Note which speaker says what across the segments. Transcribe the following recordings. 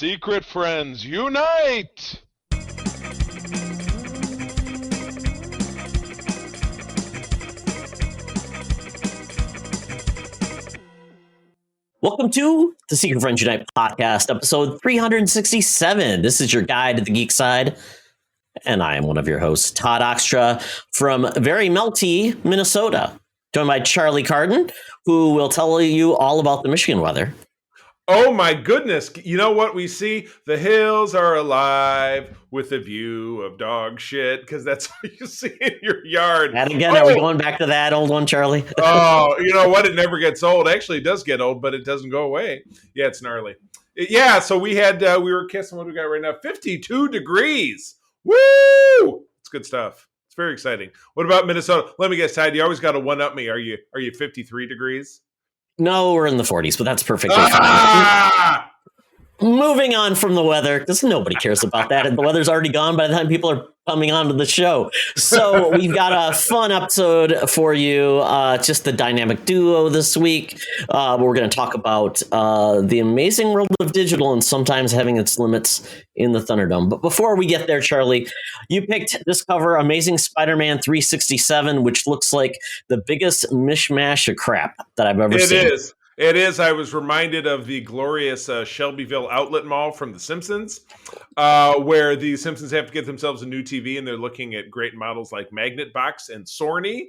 Speaker 1: Secret friends, unite!
Speaker 2: Welcome to the Secret Friends Unite podcast, episode 367. This is your guide to the geek side, and I am one of your hosts, Todd Oxtra, from very melty Minnesota, joined by Charlie Carden, who will tell you all about the Michigan weather.
Speaker 3: Oh my goodness. You know what we see? The hills are alive with a view of dog shit, because that's what you see in your yard.
Speaker 2: And again, are we going back to that old one, Charlie?
Speaker 3: Oh, you know what? It never gets old. Actually, it does get old, but it doesn't go away. Yeah, it's gnarly. So we were kissing, what do we got right now? 52 degrees. Woo! It's good stuff. It's very exciting. What about Minnesota? Let me guess, Ty, you always got to one-up me. Are you 53 degrees?
Speaker 2: No, we're in the 40s, but that's perfectly fine. Moving on from the weather, because nobody cares about that, and the weather's already gone by the time people are coming onto the show. So we've got a fun episode for you, just the dynamic duo this week. We're going to talk about the amazing world of digital and sometimes having its limits in the Thunderdome. But before we get there, Charlie, you picked this cover, Amazing Spider-Man 367, which looks like the biggest mishmash of crap that I've ever seen.
Speaker 3: It is. I was reminded of the glorious Shelbyville Outlet Mall from The Simpsons, where the Simpsons have to get themselves a new TV, and they're looking at great models like Magnet Box and Sorny.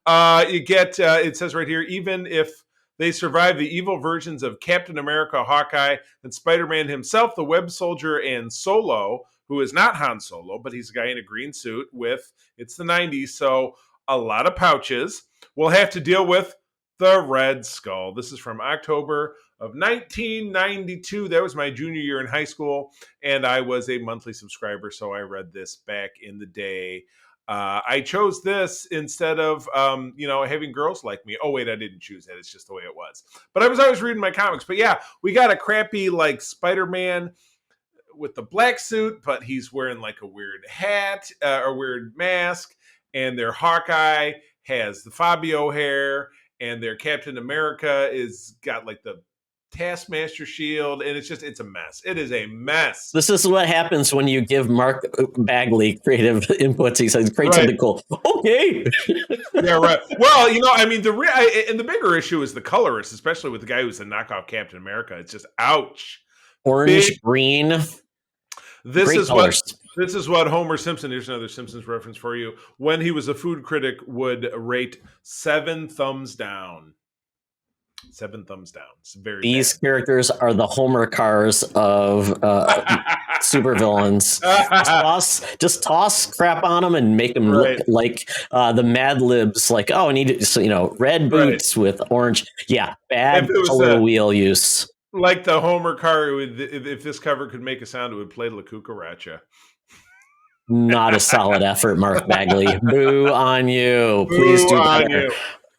Speaker 3: It says right here, even if they survive the evil versions of Captain America, Hawkeye, and Spider-Man himself, the Web Soldier, and Solo, who is not Han Solo, but he's a guy in a green suit it's the 90s, so a lot of pouches, we'll have to deal with the Red Skull. This is from October of 1992. That was my junior year in high school, and I was a monthly subscriber, so I read this back in the day. I chose this instead of, having girls like me. Oh, wait, I didn't choose that. It's just the way it was. But I was always reading my comics. But yeah, we got a crappy, Spider-Man with the black suit, but he's wearing, a weird hat, or weird mask, and their Hawkeye has the Fabio hair, and their Captain America is got the Taskmaster shield, and it's a mess. It is a mess.
Speaker 2: This is what happens when you give Mark Bagley creative inputs. He says, create something cool. Okay.
Speaker 3: Yeah, right. Well, the bigger issue is the colorist, especially with the guy who's the knockoff Captain America. It's just ouch.
Speaker 2: Orange, green.
Speaker 3: This is what Homer Simpson, here's another Simpsons reference for you, when he was a food critic, would rate 7 thumbs down. 7 thumbs down. It's very
Speaker 2: These
Speaker 3: bad.
Speaker 2: Characters are the Homer cars of supervillains. Just toss crap on them and make them look like the Mad Libs. I need red boots with orange. Yeah, bad color wheel use.
Speaker 3: Like the Homer car, if this cover could make a sound, it would play La Cucaracha.
Speaker 2: Not a solid effort, Mark Bagley. Boo on you. Please do better.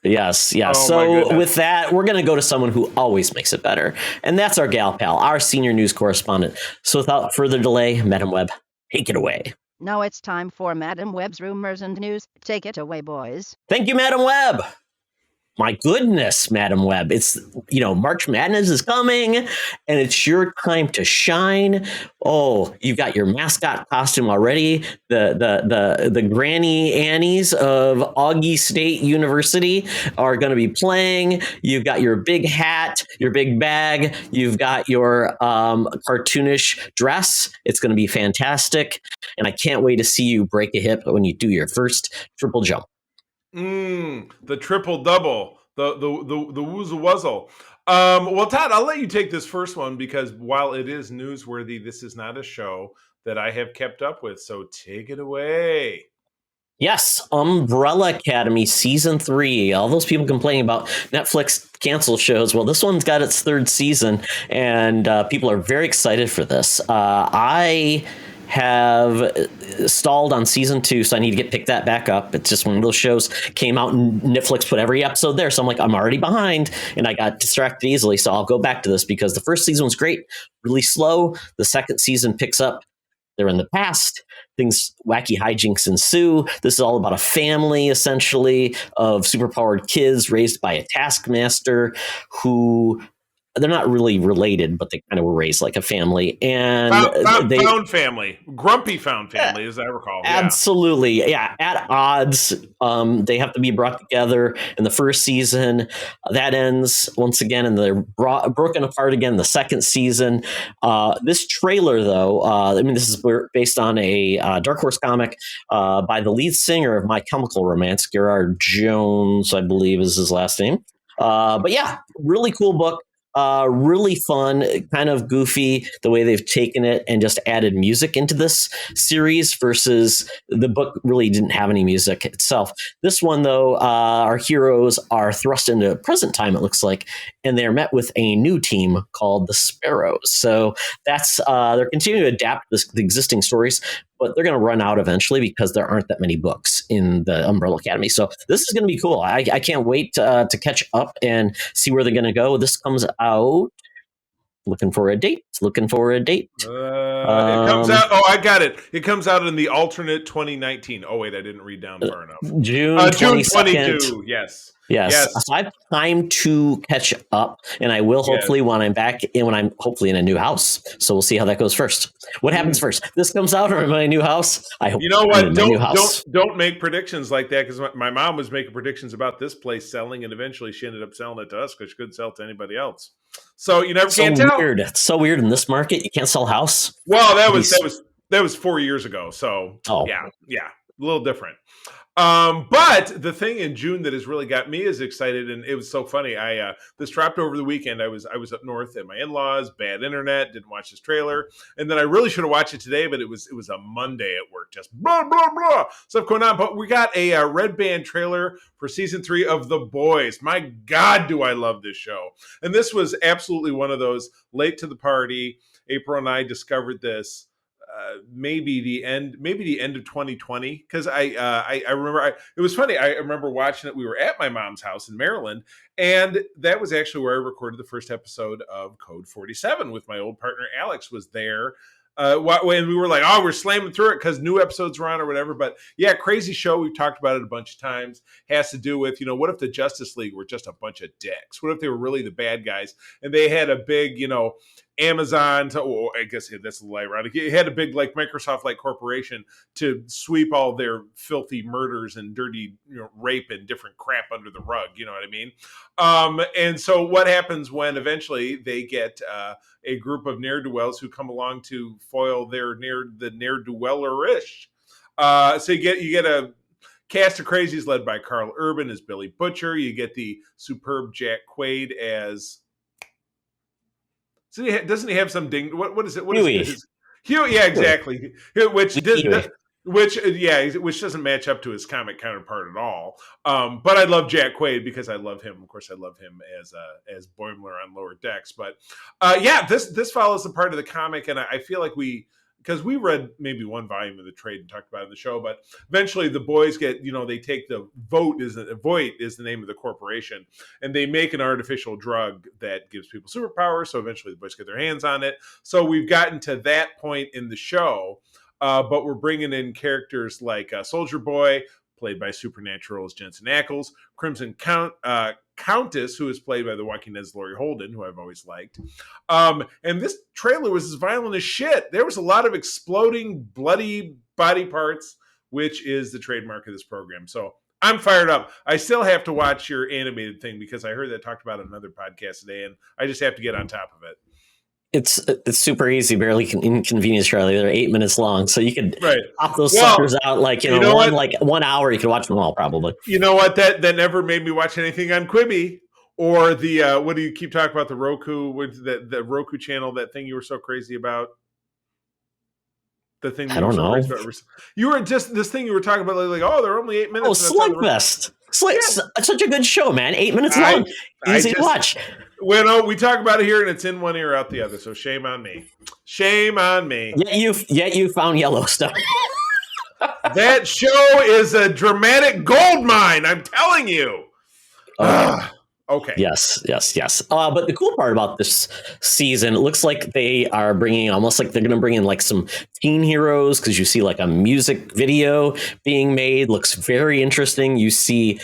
Speaker 2: Yes. Oh, so with that, we're going to go to someone who always makes it better. And that's our gal pal, our senior news correspondent. So without further delay, Madam Webb, take it away.
Speaker 4: Now it's time for Madam Webb's rumors and news. Take it away, boys.
Speaker 2: Thank you, Madam Webb. My goodness, Madam Webb. It's, March Madness is coming, and it's your time to shine. Oh, you've got your mascot costume already. The Granny Annies of Augie State University are going to be playing. You've got your big hat, your big bag. You've got your cartoonish dress. It's going to be fantastic, and I can't wait to see you break a hip when you do your first triple jump.
Speaker 3: The triple double, the woozle wuzzle. Well, Todd, I'll let you take this first one, because while it is newsworthy, this is not a show that I have kept up with. So take it away.
Speaker 2: Yes, Umbrella Academy Season 3. All those people complaining about Netflix cancel shows. Well, this one's got its 3rd season, and people are very excited for this. I have stalled on season 2, so I need to pick that back up. It's just one of those shows came out and Netflix put every episode there, so I'm I'm already behind, and I got distracted easily, so I'll go back to this because the first season was great, really slow. The second season picks up. They're in the past. Wacky hijinks ensue. This is all about a family, essentially, of superpowered kids raised by a taskmaster who they're not really related, but they kind of were raised like a family. And
Speaker 3: found family, grumpy found family, as I recall.
Speaker 2: Absolutely. Yeah. At odds. They have to be brought together in the first season. That ends once again, and they're broken apart again in the second season. This trailer, though, I mean, this is based on a Dark Horse comic by the lead singer of My Chemical Romance, Gerard Jones, I believe is his last name. But yeah, really cool book. Really fun, kind of goofy the way they've taken it and just added music into this series versus the book really didn't have any music itself. This one, though, our heroes are thrust into present time, it looks like, and they're met with a new team called the Sparrows. So that's they're continuing to adapt the existing stories, but they're going to run out eventually because there aren't that many books in the Umbrella Academy. So this is going to be cool. I can't wait to catch up and see where they're going to go. This comes out. Looking for a date.
Speaker 3: It comes out. Oh, I got it. It comes out in the alternate 2019. Oh, wait, I didn't read down far enough.
Speaker 2: June
Speaker 3: 22. Yes.
Speaker 2: So I have time to catch up, and I will hopefully when I'm back and when I'm hopefully in a new house. So we'll see how that goes first. What happens first? This comes out or in my new house? I hope.
Speaker 3: You know what? Don't make predictions like that, because my mom was making predictions about this place selling, and eventually she ended up selling it to us because she couldn't sell it to anybody else. So you never can't tell.
Speaker 2: Weird. It's so weird in this market. You can't sell a house.
Speaker 3: Well, that was 4 years ago. So yeah, a little different. But the thing in June that has really got me as excited, and it was so funny. This dropped over the weekend. I was up north at my in-laws, bad internet, didn't watch this trailer, and then I really should have watched it today, but it was a Monday at work, just blah blah blah stuff going on. But we got a red band trailer for season 3 of The Boys. My God, do I love this show! And this was absolutely one of those late to the party. April and I discovered this. Maybe the end of 2020, because I remember it was funny. I remember watching it. We were at my mom's house in Maryland, and that was actually where I recorded the first episode of Code 47 with my old partner Alex. Was there. And we were like, we're slamming through it because new episodes were on or whatever. But yeah, crazy show. We've talked about it a bunch of times. Has to do with, what if the Justice League were just a bunch of dicks? What if they were really the bad guys and they had a big, Amazon, I guess that's a little ironic. It had a big, like Microsoft-like corporation to sweep all their filthy murders and dirty rape and different crap under the rug. You know what I mean? And so what happens when eventually they get a group of ne'er-do-wells who come along to foil the ne'er-do-weller-ish? So you get a cast of crazies led by Carl Urban as Billy Butcher. You get the superb Jack Quaid as... So doesn't he have some ding? What is it? What
Speaker 2: Huey.
Speaker 3: Is it? Huey, yeah, exactly. Which doesn't match up to his comic counterpart at all. But I love Jack Quaid because I love him. Of course, I love him as Boimler on Lower Decks. But this follows the part of the comic, and I feel like because we read maybe one volume of the trade and talked about it in the show, but eventually the boys get, they take the Voight is the name of the corporation, and they make an artificial drug that gives people superpowers. So eventually the boys get their hands on it. So we've gotten to that point in the show, but we're bringing in characters like Soldier Boy, played by Supernatural's Jensen Ackles, Crimson Countess, who is played by the Walking Dead's Laurie Holden, who I've always liked. And this trailer was as violent as shit. There was a lot of exploding, bloody body parts, which is the trademark of this program. So I'm fired up. I still have to watch your animated thing because I heard that talked about on another podcast today, and I just have to get on top of it.
Speaker 2: It's super easy, barely inconvenience, Charlie. They're 8 minutes long, so you could pop those suckers out like 1 hour. You could watch them all, probably.
Speaker 3: You know what? That never made me watch anything on Quibi or the what do you keep talking about, the Roku with the Roku channel? That thing you were so crazy about. The thing
Speaker 2: I don't know.
Speaker 3: You were just this thing you were talking about, like they're only 8 minutes.
Speaker 2: Oh, Slugfest! It's such a good show, man. 8 minutes long, easy to watch.
Speaker 3: Well, we talk about it here, and it's in one ear, out the other. So shame on me. Shame on me.
Speaker 2: Yet you found Yellowstone.
Speaker 3: That show is a dramatic gold mine. I'm telling you. Okay.
Speaker 2: Yes. But the cool part about this season, it looks like they are bringing almost like they're going to bring in like some teen heroes, because you see like a music video being made, looks very interesting. You see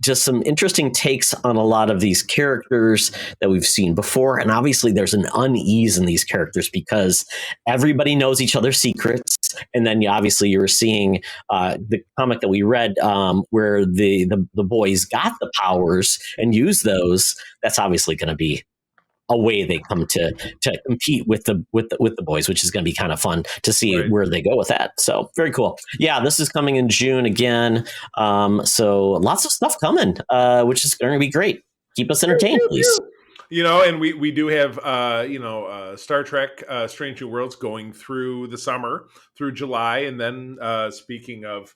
Speaker 2: just some interesting takes on a lot of these characters that we've seen before. And obviously there's an unease in these characters because everybody knows each other's secrets. And then obviously you're seeing the comic that we read where the boys got the powers and use those. That's obviously going to be a way they come to compete with the boys, which is going to be kind of fun to see where they go with that. So very cool. Yeah, this is coming in June again. So lots of stuff coming, which is going to be great. Keep us entertained, please.
Speaker 3: And we do have, Star Trek Strange New Worlds going through the summer, through July. And then speaking of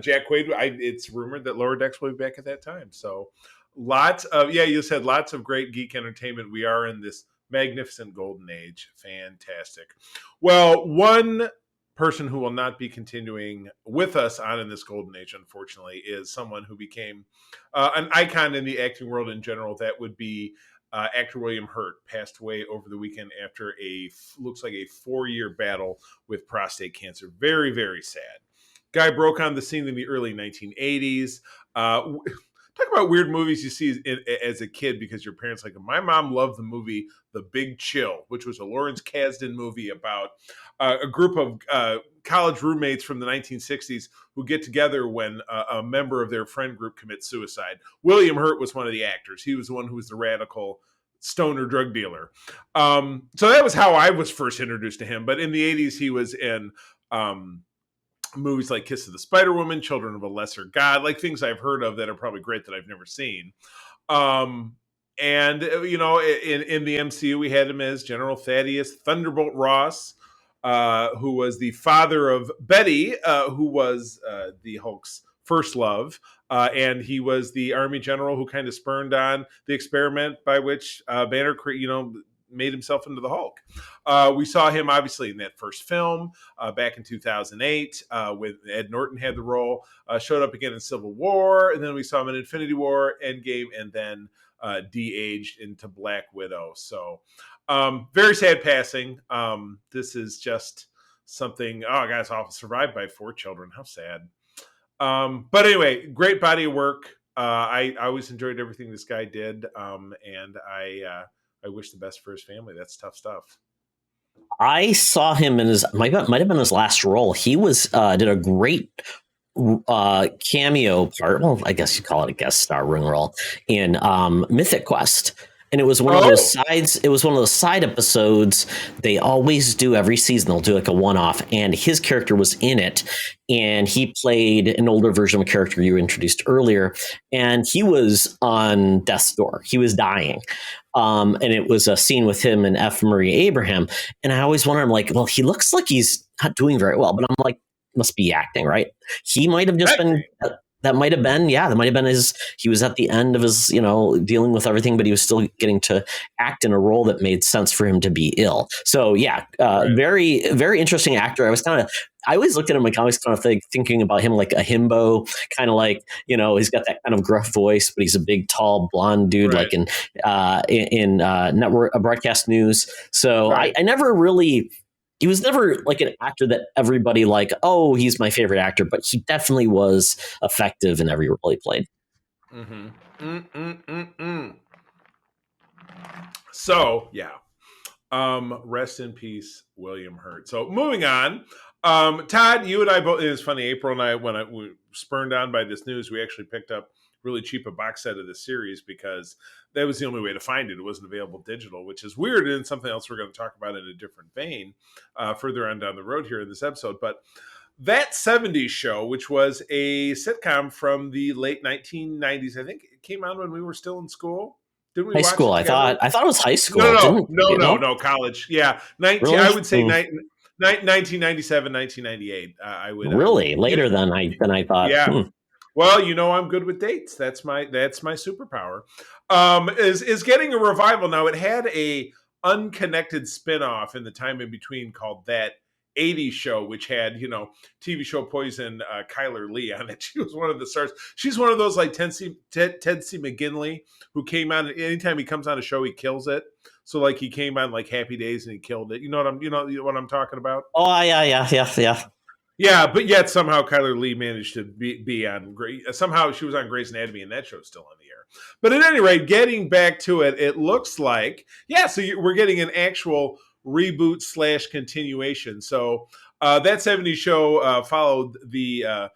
Speaker 3: Jack Quaid, it's rumored that Lower Decks will be back at that time. So you said lots of great geek entertainment. We are in this magnificent golden age. Fantastic. Well, one person who will not be continuing with us on in this golden age, unfortunately, is someone who became an icon in the acting world in general. That would be actor William Hurt, passed away over the weekend after looks like a 4-year battle with prostate cancer. Very, very sad. Guy broke on the scene in the early 1980s. Talk about weird movies you see as a kid because your parents like them. My mom loved the movie The Big Chill, which was a Lawrence Kasdan movie about a group of college roommates from the 1960s who get together when a member of their friend group commits suicide. William Hurt was one of the actors. He was the one who was the radical stoner drug dealer. So that was how I was first introduced to him. But in the 80s, he was in movies like Kiss of the Spider Woman, Children of a Lesser God, like things I've heard of that are probably great that I've never seen. And in the MCU, we had him as General Thaddeus Thunderbolt Ross, who was the father of Betty, who was the Hulk's first love. And he was the Army general who kind of spurned on the experiment by which Banner, made himself into the Hulk. We saw him obviously in that first film back in 2008 with Ed Norton had the role, showed up again in Civil War, and then we saw him in Infinity War, Endgame, and then de-aged into Black Widow. So very sad passing. This is just something, guy's awful, survived by 4 children. How sad. But anyway, great body of work. I always enjoyed everything this guy did. And I wish the best for his family. That's tough stuff.
Speaker 2: I saw him in might have been his last role. He did a great cameo part. Well, I guess you call it a guest starring role in Mythic Quest. And it was one of those sides. It was one of those side episodes they always do every season. They'll do like a one-off, and his character was in it, and he played an older version of a character you introduced earlier, and he was on death's door. He was dying, and it was a scene with him and F. Murray Abraham. And I always wonder, I'm like, well, he looks like he's not doing very well, but I'm like, must be acting, right? He might have just been. That might have been he was at the end of his, dealing with everything, but he was still getting to act in a role that made sense for him to be ill. So very, very interesting actor. I always looked at him like I was kind of thinking about him like a himbo, kind of like, he's got that kind of gruff voice, but he's a big, tall, blonde dude, like in network broadcast news. So I never really. He was never like an actor that everybody he's my favorite actor, but he definitely was effective in every role he played.
Speaker 3: Mm-hmm. So, rest in peace, William Hurt. So moving on, Todd, you and I both, it was funny, April and I, when we spurned on by this news, we actually picked up really cheap a box set of the series because that was the only way to find it. It wasn't available digital, which is weird, and something else we're going to talk about in a different vein further on down the road here in this episode. But That 70s Show, which was a sitcom from the late 1990s, I think it came out when we were still in school. Didn't we
Speaker 2: high
Speaker 3: watch
Speaker 2: school?
Speaker 3: it together?
Speaker 2: I thought it was high school.
Speaker 3: No, college. Yeah,
Speaker 2: Really?
Speaker 3: I would say 1997, 1998. I would
Speaker 2: really later than I thought.
Speaker 3: Yeah. Well, I'm good with dates. That's my superpower. Is getting a revival now. It had a unconnected spinoff in the time in between called That '80s show, which had TV show Poison, Kyler Lee on it. She was one of the stars. She's one of those like Ted C. McGinley, who came on. Anytime he comes on a show, he kills it. So like he came on like Happy Days and he killed it. You know what I'm talking about?
Speaker 2: Oh yeah.
Speaker 3: Yeah, but yet somehow Kyler Lee managed to be on somehow she was on Grey's Anatomy and that show's still on the air. But at any rate, getting back to it, it looks like, so we're getting an actual reboot / continuation. So that 70s show followed the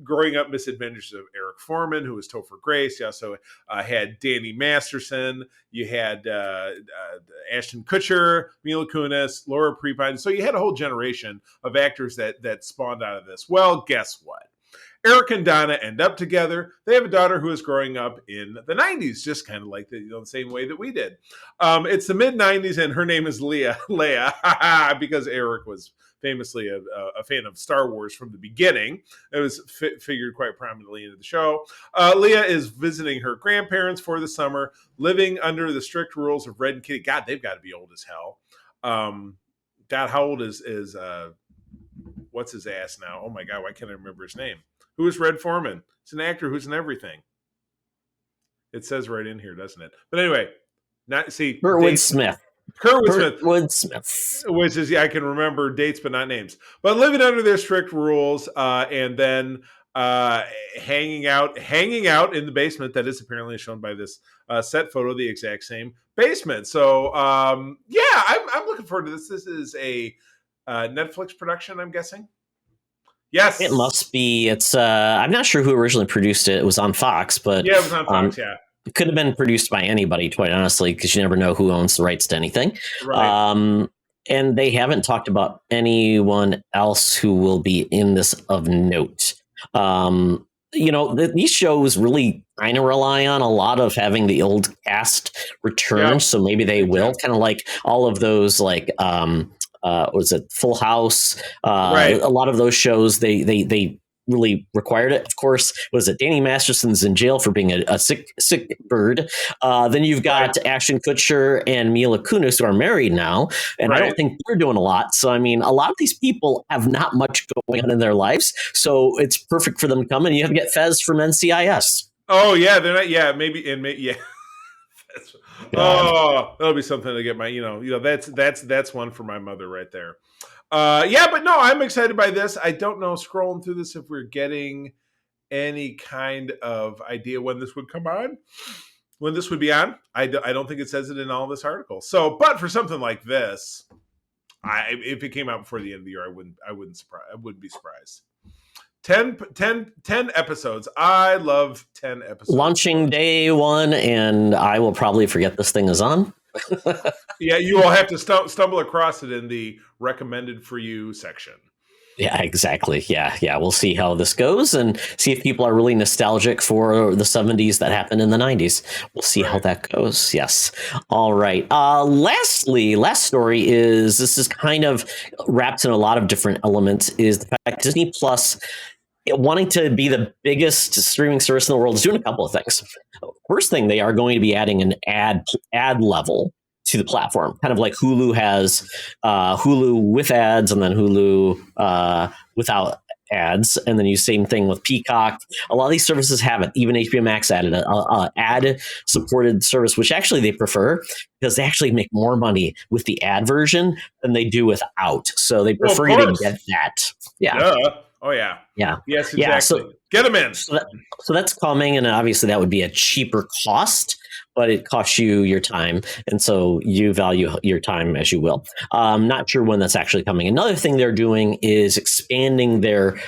Speaker 3: growing up misadventures of Eric Foreman, who was Topher Grace. You also had Danny Masterson. You had Ashton Kutcher, Mila Kunis, Laura Prepon. So you had a whole generation of actors that spawned out of this. Well, guess what? Eric and Donna end up together. They have a daughter who is growing up in the 90s, just kind of like the same way that we did. It's the mid-90s, and her name is Leia, because Eric was famously a fan of Star Wars from the beginning. It was figured quite prominently into the show. Leia is visiting her grandparents for the summer, living under the strict rules of Red and Kitty. God, they've got to be old as hell. God, how old is what's his ass now? Oh my God, why can't I remember his name? Who is Red Foreman? It's an actor who's in everything. It says right in here, doesn't it? But anyway,
Speaker 2: Kurtwood Smith.
Speaker 3: Which is, I can remember dates but not names. But living under their strict rules, and then hanging out in the basement that is apparently shown by this set photo, the exact same basement. So I'm looking forward to this. This is a Netflix production, I'm guessing. Yes,
Speaker 2: it must be. It's I'm not sure who originally produced it. It was on Fox, but
Speaker 3: it was on Fox.
Speaker 2: It could have been produced by anybody, quite honestly, because you never know who owns the rights to anything.
Speaker 3: Right.
Speaker 2: And they haven't talked about anyone else who will be in this of note. These shows really kind of rely on a lot of having the old cast return, so maybe they will, kind of like all of those, like was it Full House?
Speaker 3: Right.
Speaker 2: A lot of those shows, they really required it. Of course, was it Danny Masterson's in jail for being a sick bird? Then you've got Ashton Kutcher and Mila Kunis, who are married now, and I don't think they're doing a lot. So I mean, a lot of these people have not much going on in their lives, so it's perfect for them to come. And you have to get Fez from NCIS.
Speaker 3: Oh yeah, they're not. Yeah, maybe. Oh, that'll be something to get my. That's one for my mother right there. But no, I'm excited by this. I don't know, scrolling through this, if we're getting any kind of idea when this would come on, when this would be on. I don't think it says it in all this article. So, but for something like this, if it came out before the end of the year, I wouldn't be surprised. 10 episodes. I love 10 episodes.
Speaker 2: Launching day one, and I will probably forget this thing is on.
Speaker 3: Yeah, you will have to stumble across it in the recommended for you section.
Speaker 2: Yeah, exactly. Yeah. We'll see how this goes and see if people are really nostalgic for the 70s that happened in the 90s. We'll see how that goes. Yes. All right. Last story is, this is kind of wrapped in a lot of different elements, is the fact Disney Plus, wanting to be the biggest streaming service in the world, is doing a couple of things. First thing, they are going to be adding an ad level to the platform, kind of like Hulu has Hulu with ads, and then Hulu without ads, and then you same thing with Peacock. A lot of these services have it. Even HBO Max added an ad supported service, which actually they prefer because they actually make more money with the ad version than they do without. So they prefer you to get that. Yeah.
Speaker 3: Duh. Oh yeah.
Speaker 2: Yeah.
Speaker 3: Yes, exactly.
Speaker 2: Yeah, so,
Speaker 3: get them in.
Speaker 2: So that's coming, and obviously that would be a cheaper cost, but it costs you your time, and so you value your time as you will. Not sure when that's actually coming. Another thing they're doing is expanding their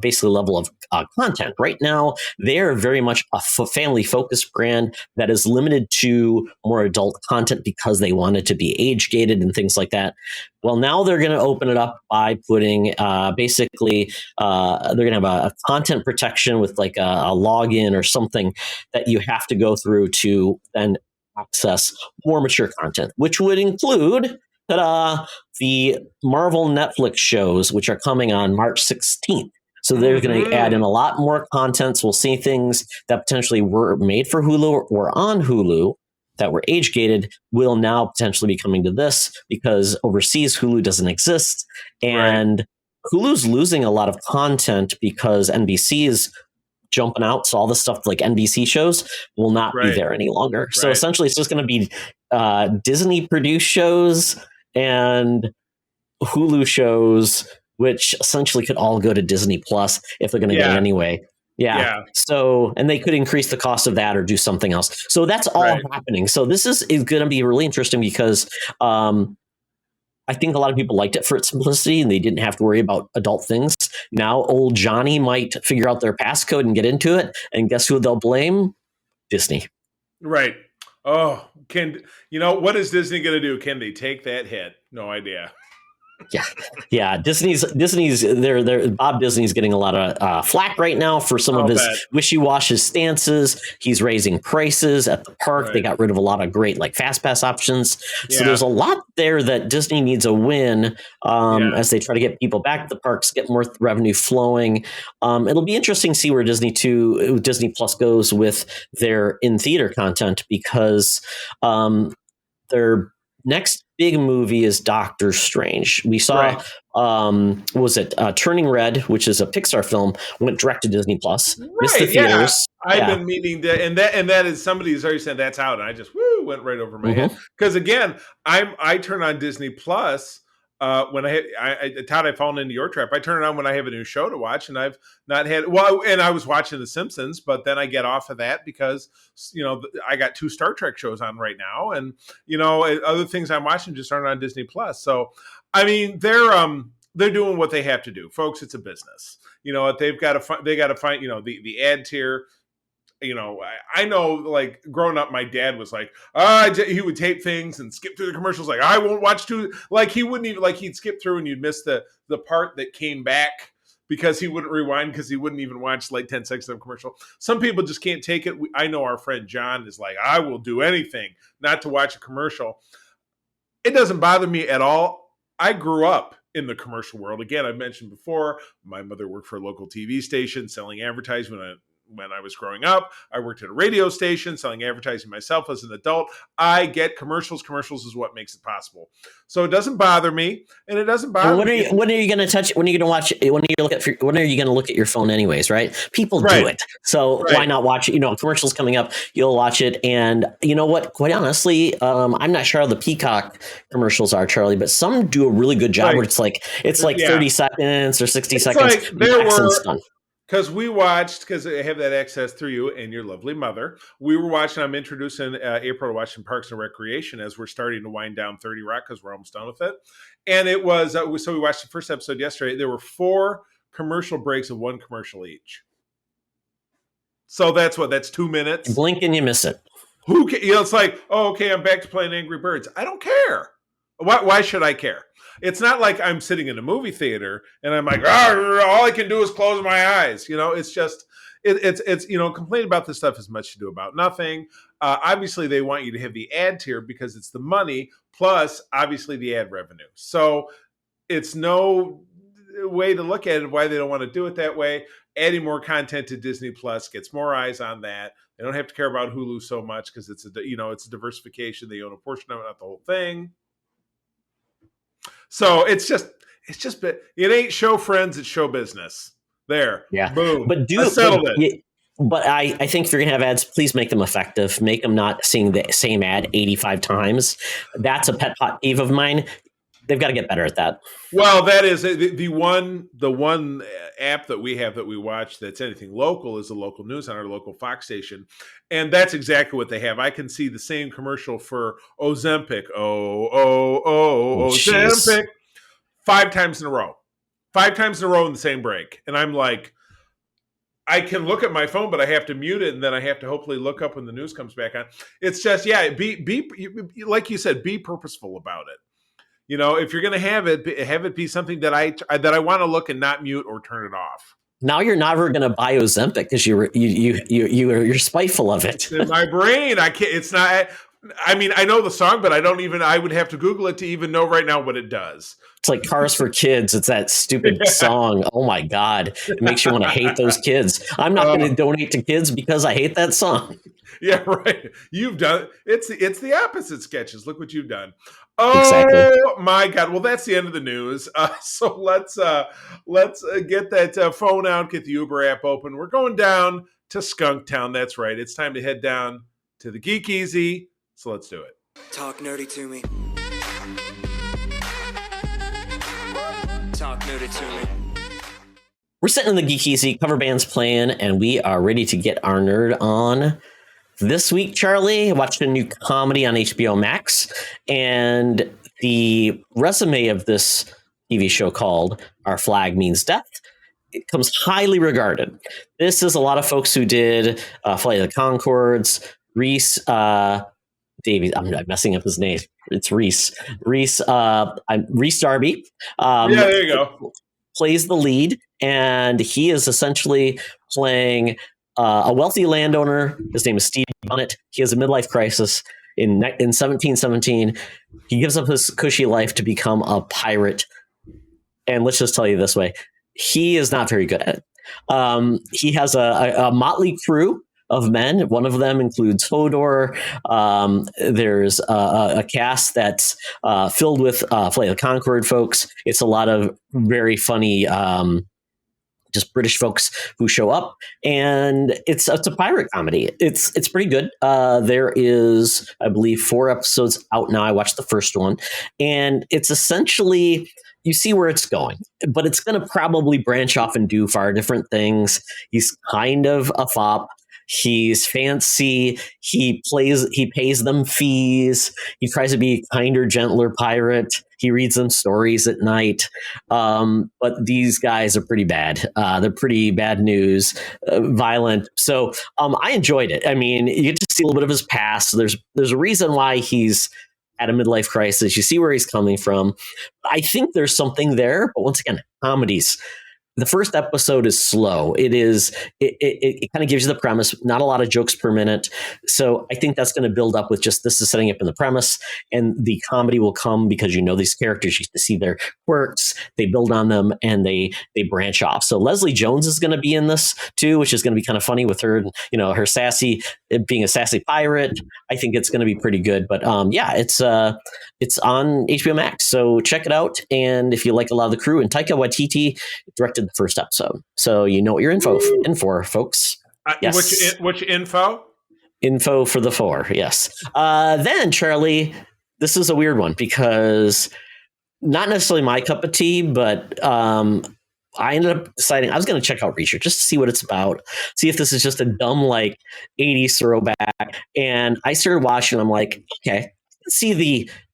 Speaker 2: basically level of content. Right now, they're very much a family-focused brand that is limited to more adult content because they want it to be age-gated and things like that. Well, now they're going to open it up by putting basically they're going to have a content protection with like a login or something that you have to go through to then access more mature content, which would include the Marvel Netflix shows, which are coming on March 16th. So they're going to add in a lot more content. So we'll see things that potentially were made for Hulu or on Hulu that were age gated will now potentially be coming to this because overseas Hulu doesn't exist. And Hulu's losing a lot of content because NBC is jumping out. So all the stuff like NBC shows will not be there any longer. So essentially it's just going to be Disney produced shows and Hulu shows, which essentially could all go to Disney Plus if they're going to get it anyway. Yeah. So, and they could increase the cost of that or do something else. So that's all happening. So this is going to be really interesting because I think a lot of people liked it for its simplicity and they didn't have to worry about adult things. Now old Johnny might figure out their passcode and get into it. And guess who they'll blame? Disney.
Speaker 3: Right. Oh, what is Disney going to do? Can they take that hit? No idea.
Speaker 2: Yeah. Disney's Bob Disney's getting a lot of flack right now for some of his wishy-washy stances. He's raising prices at the park. They got rid of a lot of great like fast pass options. So there's a lot there that Disney needs a win as they try to get people back to the parks, get more revenue flowing. It'll be interesting to see where Disney Plus goes with their in-theater content because their next big movie is Doctor Strange. We saw, Turning Red, which is a Pixar film, went direct to Disney Plus. Missed the theaters.
Speaker 3: I've been meaning to, and that is somebody's already said that's out, and I just went right over my head because again, I turn on Disney Plus. When Todd, I've fallen into your trap. I turn it on when I have a new show to watch, and I've not had and I was watching The Simpsons, but then I get off of that because I got 2 Star Trek shows on right now, and other things I'm watching just aren't on Disney Plus. So, I mean, they're doing what they have to do, folks. It's a business. They've got to find the ad tier. I know, like, growing up, my dad was like, he would tape things and skip through the commercials. Like, I won't watch like, he wouldn't even, like, he'd skip through and you'd miss the part that came back because he wouldn't rewind because he wouldn't even watch like 10 seconds of commercial. Some people just can't take it. I know our friend John is like, I will do anything not to watch a commercial. It doesn't bother me at all. I grew up in the commercial world. Again, I mentioned before, my mother worked for a local TV station selling advertisement when I was growing up. I worked at a radio station selling advertising myself as an adult. I get commercials. Commercials is what makes it possible. So it doesn't bother me, and it doesn't bother me. When are you going to touch? When are you going to watch? When are you going to look at your phone anyways? Right? People do it. So why not watch it? Commercials coming up, you'll watch it. And you know what? Quite honestly, I'm not sure how the Peacock commercials are, Charlie, but some do a really good job where it's like 30 seconds or 60 seconds. Like there were. Because I have that access through you and your lovely mother. We were watching, I'm introducing April to watching Parks and Recreation as we're starting to wind down 30 Rock because we're almost done with it. And it was, so we watched the first episode yesterday. There were 4 commercial breaks of 1 commercial each. So that's 2 minutes.
Speaker 2: Blink and you miss it.
Speaker 3: It's like, okay, I'm back to playing Angry Birds. I don't care. Why should I care? It's not like I'm sitting in a movie theater and I'm like, all I can do is close my eyes. It's just, it's complaining about this stuff is much to do about nothing. Obviously, they want you to have the ad tier because it's the money plus obviously the ad revenue. So it's no way to look at it why they don't want to do it that way. Adding more content to Disney Plus gets more eyes on that. They don't have to care about Hulu so much because it's a diversification. They own a portion of it, not the whole thing. So it ain't show friends, it's show business. There.
Speaker 2: Yeah.
Speaker 3: Boom.
Speaker 2: But I think if you're going to have ads, please make them effective. Make them not seeing the same ad 85 times. That's a pet peeve of mine. They've got to get better at that. Well,
Speaker 3: that is the one app that we have that we watch that's anything local is the local news on our local Fox station. And that's exactly what they have. I can see the same commercial for Ozempic. Ozempic. 5 times in a row. 5 times in a row in the same break. And I'm like, I can look at my phone, but I have to mute it, and then I have to hopefully look up when the news comes back on. It's just, be like you said, be purposeful about it. If you're going to have it be something that I want to look and not mute or turn it off.
Speaker 2: Now you're never going to buy Ozempic because you're spiteful of it.
Speaker 3: In my brain, I can't. It's not. I mean, I know the song, but I would have to Google it to even know right now what it does.
Speaker 2: It's like Cars for Kids. It's that stupid song. Oh my God. It makes you want to hate those kids. I'm not going to donate to kids because I hate that song.
Speaker 3: Yeah, right. You've done it's the opposite sketches. Look what you've done. Oh
Speaker 2: Exactly.
Speaker 3: my God! Well, that's the end of the news. So let's get that phone out, get the Uber app open. We're going down to Skunktown. That's right. It's time to head down to the Geek Easy. So let's do it.
Speaker 5: Talk nerdy to me. Talk nerdy to me.
Speaker 2: We're sitting in the Geek Easy, cover band's playing, and we are ready to get our nerd on. This week, Charlie, I watched a new comedy on HBO Max, and the resume of this TV show called Our Flag Means Death, it comes highly regarded. This is a lot of folks who did Flight of the Conchords, Reese Davies. I'm messing up his name. It's Reese. Reese Darby.
Speaker 3: Yeah, there you go.
Speaker 2: Plays the lead, and he is essentially playing a wealthy landowner. His name is Steve Bonnet. He has a midlife crisis in 1717. He gives up his cushy life to become a pirate. And let's just tell you this way, he is not very good at it. He has a motley crew of men. One of them includes Hodor. There's a cast that's filled with Flight of the Conchord folks. It's a lot of very funny just British folks who show up, and it's a pirate comedy. It's pretty good. There is, I believe, 4 episodes out now. I watched the first one, and it's essentially, you see where it's going, but it's going to probably branch off and do far different things. He's kind of a fop. He's fancy. He pays them fees. He tries to be a kinder, gentler pirate. He reads them stories at night. But these guys are pretty bad. They're pretty bad news, violent. So I enjoyed it. I mean, you get to see a little bit of his past. There's a reason why he's at a midlife crisis. You see where he's coming from. I think there's something there. But once again, comedies. The first episode is slow. It kind of gives you the premise, not a lot of jokes per minute. So I think that's going to build up with just this is setting up in the premise, and the comedy will come because you know these characters, you see their quirks, they build on them, and they branch off. So Leslie Jones is going to be in this too, which is going to be kind of funny with her, her sassy, being a sassy pirate. I think it's going to be pretty good. But yeah, it's on HBO Max, so check it out. And if you like a lot of the crew, and Taika Waititi directed the first episode, so you know what you're in for, folks.
Speaker 3: Yes. Which info?
Speaker 2: Info for the 4, yes. Then, Charlie, this is a weird one because not necessarily my cup of tea, but I ended up deciding I was going to check out Reacher just to see what it's about, see if this is just a dumb, 80s throwback. And I started watching, I'm like, okay, let's see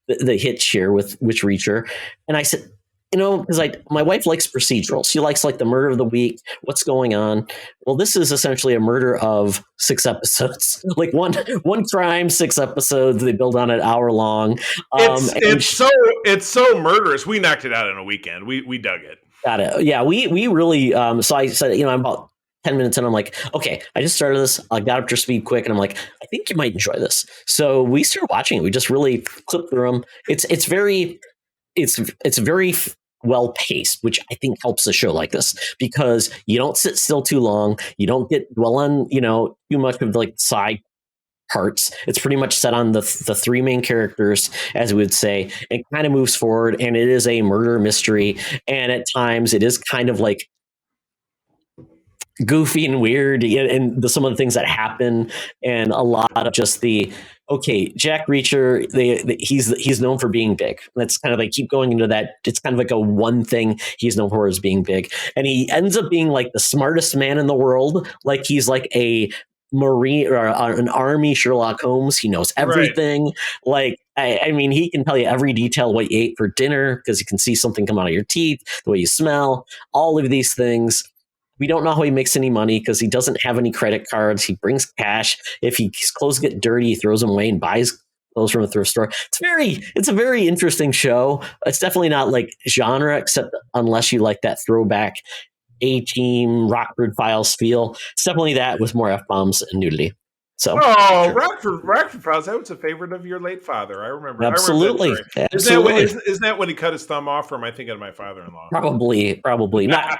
Speaker 2: the hitch here with Reacher. And I said, because my wife likes procedurals. She likes the murder of the week. What's going on? Well, this is essentially a murder of 6 episodes. One crime, 6 episodes. They build on it hour long.
Speaker 3: It's so murderous. We knocked it out in a weekend. We dug it.
Speaker 2: Got it. Yeah, we really. So I said, I'm about 10 minutes in. I'm like, okay, I just started this. I got up to speed quick, and I'm like, I think you might enjoy this. So we started watching it. We just really clipped through them. It's very well paced, which I think helps a show like this because you don't sit still too long. You don't dwell on, too much of side parts. It's pretty much set on the 3 main characters, as we would say, and kind of moves forward. And it is a murder mystery. And at times it is kind of goofy and weird, and some of the things that happen, and a lot of just Jack Reacher, he's known for being big. That's kind of keep going into that. It's kind of a one thing he's known for is being big, and he ends up being the smartest man in the world. He's a Marine or an Army Sherlock Holmes. He knows everything. Right. I mean, he can tell you every detail, what you ate for dinner, because he can see something come out of your teeth, the way you smell, all of these things. We don't know how he makes any money because he doesn't have any credit cards. He brings cash. If his clothes get dirty, he throws them away and buys clothes from a thrift store. It's a very interesting show. It's definitely not genre, except unless you like that throwback A-Team, Rockford Files feel. It's definitely that with more F-bombs and nudity. So,
Speaker 3: Oh,
Speaker 2: sure.
Speaker 3: Rockford Files. That was a favorite of your late father. I remember.
Speaker 2: Absolutely.
Speaker 3: I remember that story.
Speaker 2: Absolutely.
Speaker 3: Isn't that when he cut his thumb off, or am I thinking of my father-in-law?
Speaker 2: Probably not.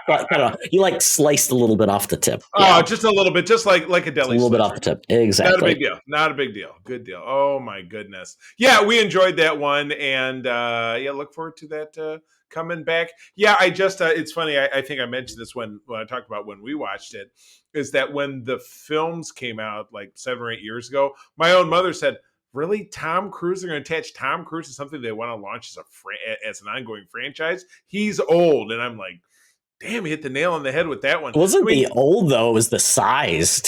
Speaker 2: You like sliced a little bit off the tip.
Speaker 3: Oh,
Speaker 2: Yeah,
Speaker 3: just a little bit, just like a
Speaker 2: it's a
Speaker 3: deli
Speaker 2: little bit
Speaker 3: slicer.
Speaker 2: off the tip.
Speaker 3: Not a
Speaker 2: Exactly.
Speaker 3: big deal. Not a big deal. Good deal. Oh my goodness. Yeah, we enjoyed that one, and look forward to that coming back. Yeah, I just it's funny. I think I mentioned this when I talked about when we watched it. Is that when the films came out like 7 or 8 years ago? My own mother said, "Really, Tom Cruise? They're going to attach Tom Cruise to something they want to launch as an ongoing franchise? He's old." And I'm like, damn, he hit the nail on the head with that one.
Speaker 2: It wasn't the old though; it was the size.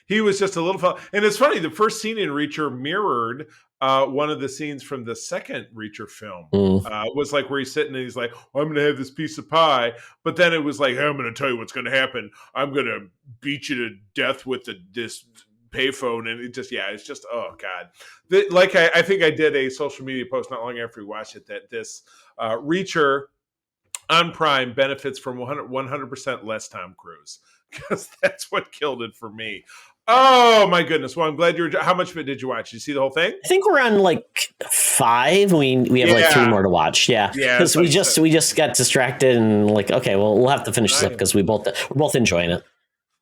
Speaker 3: He was just a little fella. And it's funny, the first scene in Reacher mirrored one of the scenes from the second Reacher film. Was like where he's sitting and he's like, I'm going to have this piece of pie. But then it was like, hey, I'm going to tell you what's going to happen. I'm going to beat you to death with this payphone. And it's just, oh God. I think I did a social media post not long after we watched it that this Reacher on Prime benefits from 100% less Tom Cruise, because that's what killed it for me. Oh my goodness! Well, I'm glad you're. How much of it did you watch? Did you see the whole thing?
Speaker 2: I think we're on like 5. We have like 3 more to watch. Yeah, because we just got distracted and like, okay, well, we'll have to finish this up because we're both enjoying it.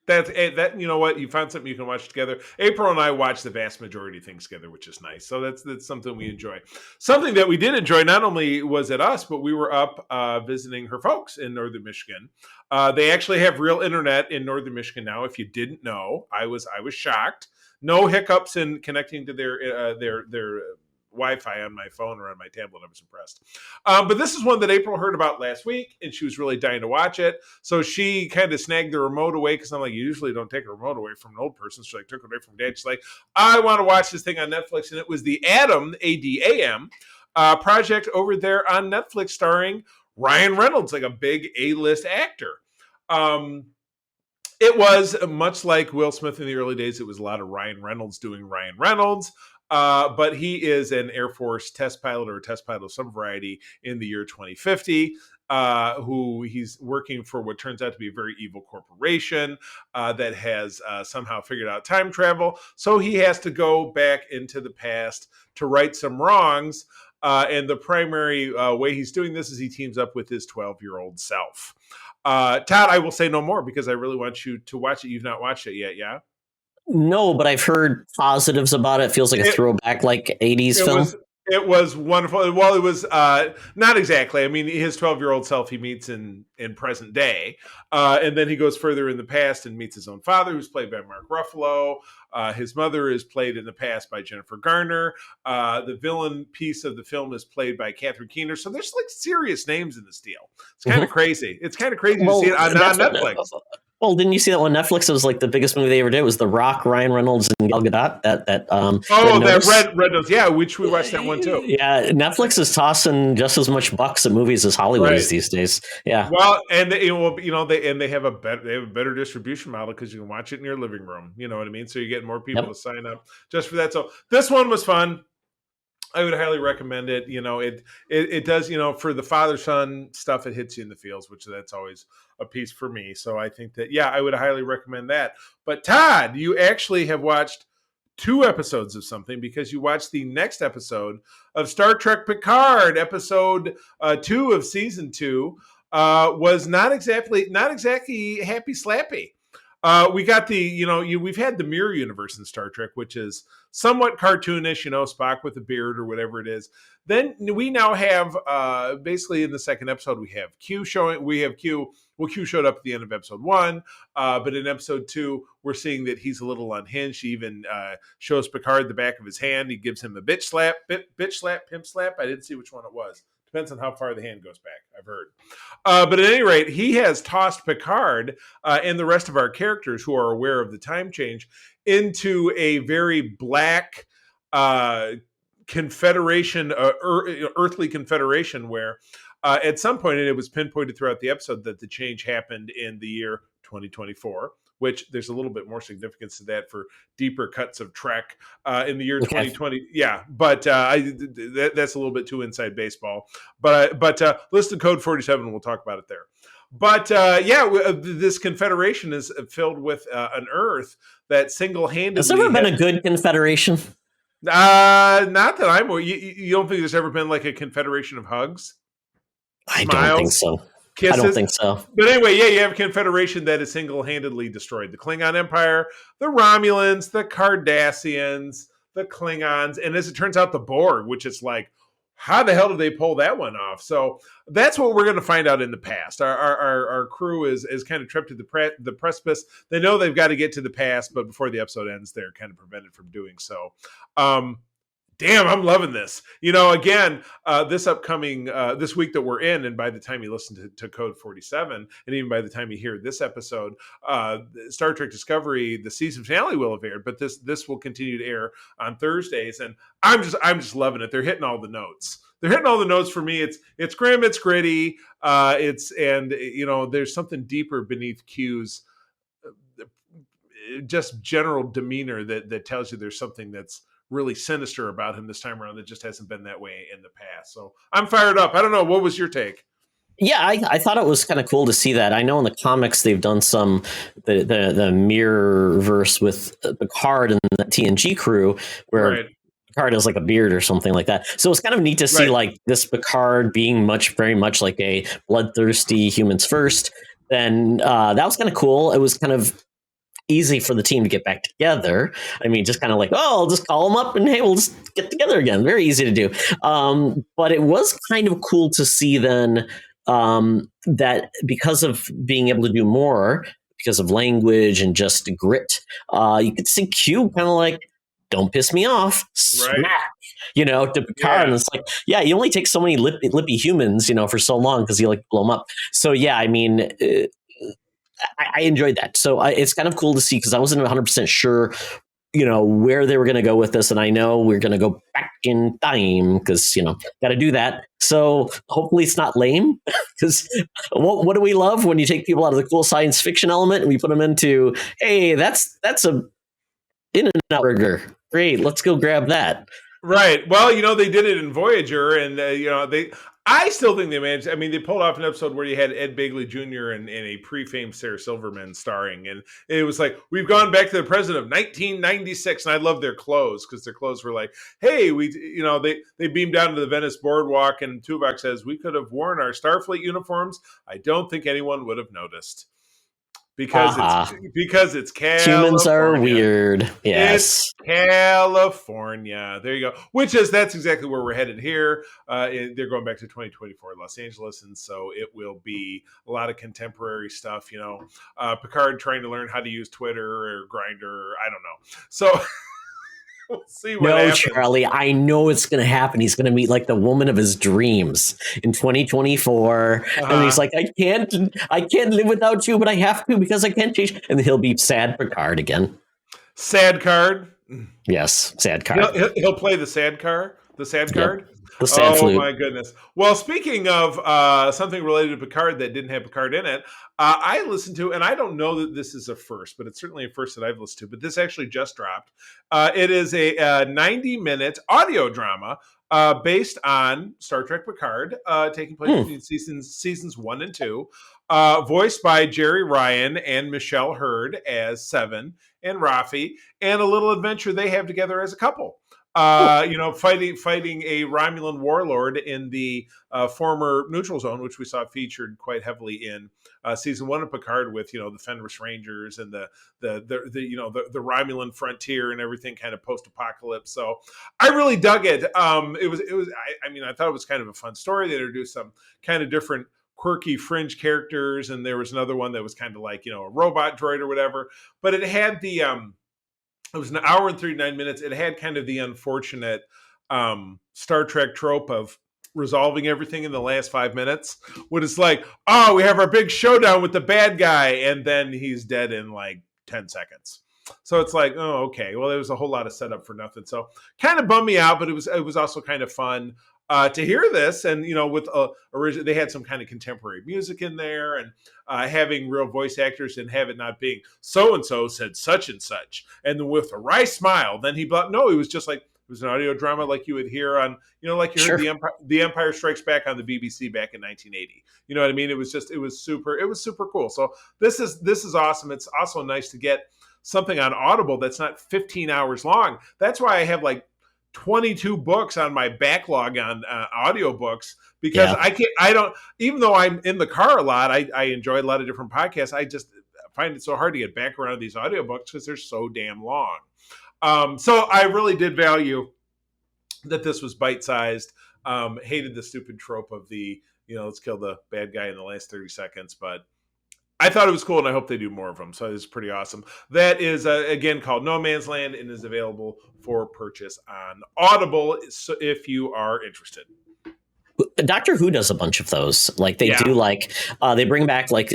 Speaker 3: That you know what, you found something you can watch together. April and I watch the vast majority of things together, which is nice. So that's something we enjoy. Something that we did enjoy, not only was it us, but we were up visiting her folks in northern Michigan. They actually have real internet in northern Michigan now. If you didn't know, I was shocked. No hiccups in connecting to their Wi-Fi on my phone or on my tablet. I was impressed. But this is one that April heard about last week, and she was really dying to watch it. So she kind of snagged the remote away, because I'm like, you usually don't take a remote away from an old person. So she took it away from Dad. She's like, I want to watch this thing on Netflix. And it was the Adam, ADAM, project over there on Netflix, starring Ryan Reynolds, like a big A-list actor. It was much like Will Smith in the early days. It was a lot of Ryan Reynolds doing Ryan Reynolds. But he is an Air Force test pilot, or a test pilot of some variety, in the year 2050, who he's working for what turns out to be a very evil corporation that has somehow figured out time travel. So he has to go back into the past to right some wrongs. And the primary way he's doing this is he teams up with his 12-year-old self. Todd, I will say no more because I really want you to watch it. You've not watched it yet, yeah?
Speaker 2: No, but I've heard positives about it. It feels like a throwback, like 80s film.
Speaker 3: It was wonderful. Well, it was not exactly. I mean, his 12-year-old self he meets in present day. And then he goes further in the past and meets his own father, who's played by Mark Ruffalo. His mother is played in the past by Jennifer Garner. The villain piece of the film is played by Catherine Keener. So there's like serious names in this deal. It's kind of crazy. It's kind of crazy to see it on Netflix.
Speaker 2: Well, didn't you see that on Netflix? It was like the biggest movie they ever did. It was The Rock, Ryan Reynolds, and Gal Gadot.
Speaker 3: That Red Nose. Yeah, which we watched that one too.
Speaker 2: Yeah, Netflix is tossing just as much bucks at movies as Hollywood is these days. Yeah.
Speaker 3: Well, and they have a better distribution model because you can watch it in your living room. You know what I mean? So you're getting more people to sign up just for that. So this one was fun. I would highly recommend it. You know, it does, for the father-son stuff, it hits you in the feels, which that's always a piece for me. So I think that, I would highly recommend that. But Todd, you actually have watched 2 episodes of something, because you watched the next episode of Star Trek Picard, episode 2 of season 2, was not exactly happy slappy. We got we've had the mirror universe in Star Trek, which is somewhat cartoonish, Spock with a beard or whatever it is. Then we now have, basically in the second episode, we have Q showing. Q showed up at the end of episode 1, but in episode 2, we're seeing that he's a little unhinged. He even shows Picard the back of his hand. He gives him a bitch slap, pimp slap. I didn't see which one it was. Depends on how far the hand goes back, I've heard. But at any rate, he has tossed Picard and the rest of our characters who are aware of the time change into a very black confederation, earthly confederation, where at some point, and it was pinpointed throughout the episode, that the change happened in the year 2024, which there's a little bit more significance to that for deeper cuts of Trek in the year 2020. Yeah, but that's a little bit too inside baseball. But listen to Code 47, and we'll talk about it there. But this confederation is filled with an Earth that single-handedly
Speaker 2: Has there ever been a good confederation?
Speaker 3: Not that I'm. You don't think there's ever been like a confederation of hugs?
Speaker 2: I
Speaker 3: Smiles,
Speaker 2: don't think so.
Speaker 3: kisses?
Speaker 2: I don't think so.
Speaker 3: But anyway, yeah, you have a confederation that is single-handedly destroyed. The Klingon Empire, the Romulans, the Cardassians, the Klingons, and as it turns out, the Borg, which is like, how the hell did they pull that one off? So that's what we're going to find out in the past. Our crew is kind of tripped to the precipice. They know they've got to get to the past, but before the episode ends, they're kind of prevented from doing so. Damn, I'm loving this. Again, this upcoming, this week that we're in, and by the time you listen to Code 47, and even by the time you hear this episode, Star Trek Discovery, the season finale will have aired, but this will continue to air on Thursdays, and I'm just loving it. They're hitting all the notes. They're hitting all the notes for me. It's grim, it's gritty, there's something deeper beneath Q's just general demeanor that tells you there's something that's really sinister about him this time around that just hasn't been that way in the past. So I'm fired up. I don't know. What was your take?
Speaker 2: Yeah, I thought it was kind of cool to see that. I know in the comics they've done some the mirror verse with Picard and the TNG crew where Picard has like a beard or something like that. So it's kind of neat to see like this Picard being very much like a bloodthirsty humans first. Then that was kind of cool. It was kind of easy for the team to get back together. I mean, just kind of like, I'll just call them up and hey, we'll just get together again. Very easy to do. But it was kind of cool to see then that because of being able to do more, because of language and just grit, you could see Q kind of like, don't piss me off, smack, to Picard. Yeah. And it's like, you only take so many lippy humans, for so long because you like to blow them up. So, I mean, I enjoyed that. So it's kind of cool to see because I wasn't 100% sure, where they were going to go with this. And I know we're going to go back in time because, got to do that. So hopefully it's not lame because what do we love when you take people out of the cool science fiction element and we put them into, hey, that's a In-N-Out burger. Great. Let's go grab that.
Speaker 3: Right. Well, they did it in Voyager and, I still think they managed. I mean, they pulled off an episode where you had Ed Begley Jr. and a pre-famed Sarah Silverman starring, and it was like we've gone back to the president of 1996. And I love their clothes because their clothes were like, "Hey, they beamed down to the Venice boardwalk," and Tuvok says we could have worn our Starfleet uniforms. I don't think anyone would have noticed. Because it's California.
Speaker 2: Humans are weird. Yes.
Speaker 3: It's California. There you go. That's exactly where we're headed here. They're going back to 2024 Los Angeles, and so it will be a lot of contemporary stuff. Picard trying to learn how to use Twitter or Grindr. I don't know. So we'll see what happens.
Speaker 2: Charlie, I know it's going to happen. He's going to meet like the woman of his dreams in 2024. And he's like, I can't live without you, but I have to because I can't change. And he'll be sad Picard again.
Speaker 3: Sad card?
Speaker 2: Yes, sad card.
Speaker 3: He'll play the sad card? The sad card?
Speaker 2: The sad flute.
Speaker 3: My goodness. Well, speaking of something related to Picard that didn't have Picard in it, I listened to, and I don't know that this is a first, but it's certainly a first that I've listened to, but this actually just dropped. It is a 90-minute audio drama based on Star Trek Picard, taking place between seasons 1 and 2, voiced by Jerry Ryan and Michelle Hurd as Seven and Rafi, and a little adventure they have together as a couple. Fighting a Romulan warlord in the former neutral zone, which we saw featured quite heavily in season 1 of Picard with the Fenris Rangers and the Romulan frontier and everything kind of post apocalypse. So I really dug it. I thought it was kind of a fun story. They introduced some kind of different quirky fringe characters, and there was another one that was kind of like a robot droid or whatever. But it had the it was an hour and 39 minutes. It had kind of the unfortunate Star Trek trope of resolving everything in the last 5 minutes. When it's like, we have our big showdown with the bad guy, and then he's dead in like 10 seconds. So it's like, okay. Well, there was a whole lot of setup for nothing. So kind of bummed me out, but it was also kind of fun to hear this. And, with they had some kind of contemporary music in there and having real voice actors and have it not being so-and-so said such and such. And then with a wry smile, then he was just like, It was an audio drama like you would hear on, like you heard the Empire Strikes Back on the BBC back in 1980. You know what I mean? It was super cool. So this is awesome. It's also nice to get something on Audible that's not 15 hours long. That's why I have like 22 books on my backlog on audiobooks, because even though I'm in the car a lot, I enjoy a lot of different podcasts. I just find it so hard to get back around these audiobooks because they're so damn long. So I really did value that this was bite-sized. Hated the stupid trope of the, let's kill the bad guy in the last 30 seconds, but I thought it was cool, and I hope they do more of them. So it's pretty awesome. That is, again, called No Man's Land and is available for purchase on Audible if you are interested.
Speaker 2: Doctor Who does a bunch of those. Like they do, like they bring back like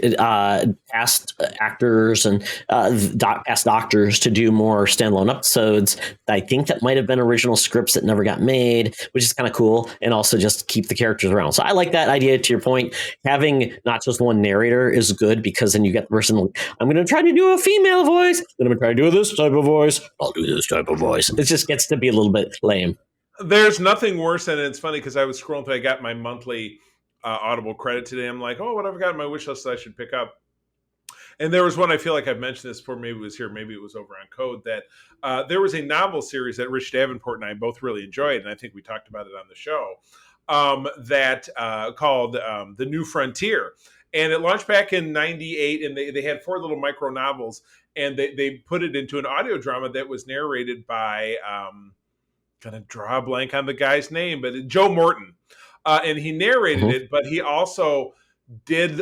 Speaker 2: past actors and past doctors to do more standalone episodes. I think that might have been original scripts that never got made, which is kind of cool, and also just keep the characters around. So I like that idea. To your point, having not just one narrator is good, because then you get the person like, I'm going to try to do a female voice, then I'm going to try to do this type of voice. I'll do this type of voice. It just gets to be a little bit lame.
Speaker 3: There's nothing worse, and it's funny because I was scrolling through. I got my monthly Audible credit today. I'm like, oh, what have I got on my wish list that I should pick up? And there was one, I feel like I've mentioned this before. Maybe it was here, maybe it was over on Code. That there was a novel series that Rich Davenport and I both really enjoyed, and I think we talked about it on the show. That called The New Frontier, and it launched back in '98. And they had 4 little micro novels, and they put it into an audio drama that was narrated by. Gonna draw a blank on the guy's name, but Joe Morton, and he narrated it, but he also did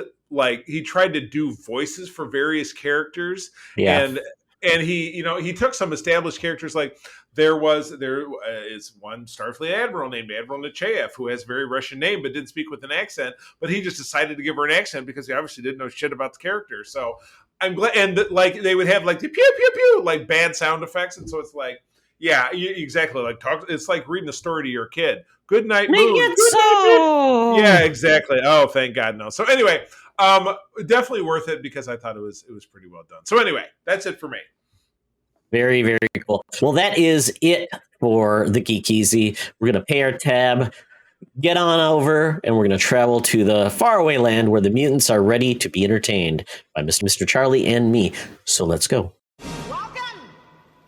Speaker 3: he tried to do voices for various characters, and he took some established characters. Like there is one Starfleet admiral named Admiral Nechayev who has a very Russian name but didn't speak with an accent, but he just decided to give her an accent because he obviously didn't know shit about the character. So I'm glad, and they would have like the pew pew pew, like bad sound effects, and so it's like. Yeah, exactly. Like it's like reading a story to your kid. Good night,
Speaker 2: Make
Speaker 3: moon.
Speaker 2: it so.
Speaker 3: Yeah, exactly. Oh, thank God, no. So anyway, definitely worth it because I thought it was pretty well done. So anyway, that's it for me.
Speaker 2: Very, very cool. Well, that is it for the Geek Easy. We're going to pay our tab, get on over, and we're going to travel to the faraway land where the mutants are ready to be entertained by Mr. Charlie and me. So let's go.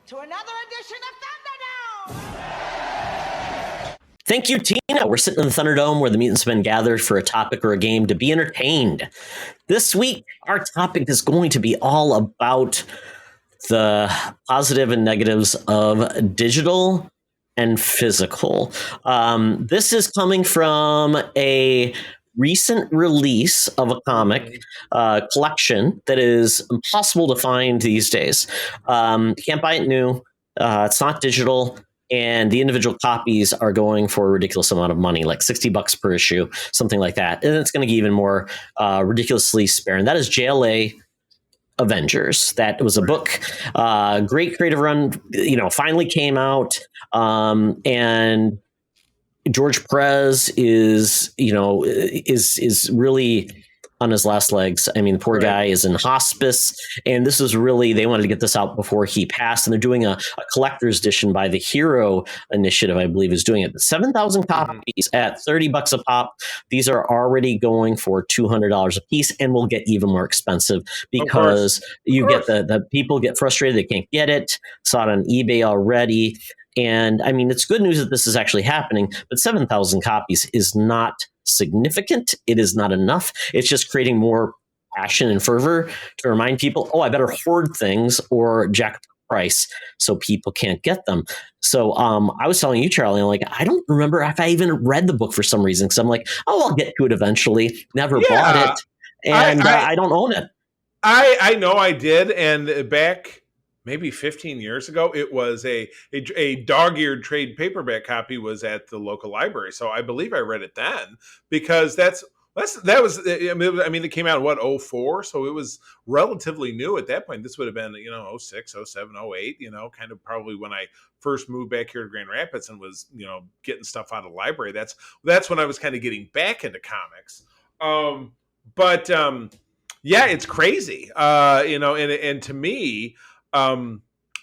Speaker 6: To another edition of Thunderdome!
Speaker 2: Thank you, Tina. We're sitting in the Thunderdome where the mutants have been gathered for a topic or a game to be entertained. This week, our topic is going to be all about the positive and negatives of digital and physical. This is coming from a recent release of a comic collection that is impossible to find these days. You can't buy it new. It's not digital, and the individual copies are going for a ridiculous amount of money, like $60 per issue, something like that. And it's going to get even more ridiculously spare. And that is JLA Avengers. That was a book, great creative run, finally came out, and George Perez is really on his last legs. I mean, the poor guy is in hospice, and this is really, they wanted to get this out before he passed, and they're doing a collector's edition by the Hero Initiative, I believe, is doing it. 7,000 copies at $30 a pop. These are already going for $200 a piece, and will get even more expensive because get the people get frustrated, they can't get it. Saw it on eBay already. And I mean, it's good news that this is actually happening, but 7,000 copies is not significant. It is not enough. It's just creating more passion and fervor to remind people, I better hoard things or jack the price so people can't get them. So I was telling you, Charlie, I'm like, I don't remember if I even read the book for some reason. Because I'm like, I'll get to it eventually. Never bought it. And I don't own it.
Speaker 3: I know I did. And back maybe 15 years ago, it was a dog-eared trade paperback copy was at the local library. So I believe I read it then, because that was, I mean, it came out in 04. So it was relatively new at that point. This would have been, 06, 07, 08, kind of probably when I first moved back here to Grand Rapids and was, getting stuff out of the library. That's when I was kind of getting back into comics. Yeah, it's crazy. And to me,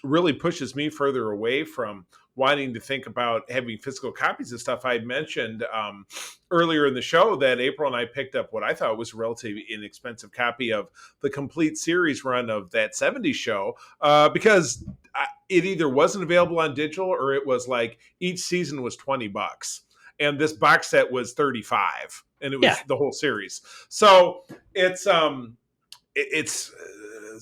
Speaker 3: really pushes me further away from wanting to think about having physical copies of stuff, I mentioned earlier in the show that April and I picked up what I thought was a relatively inexpensive copy of the complete series run of that 70s show because it either wasn't available on digital or it was like each season was $20. And this box set was $35, and it was the whole series. So it's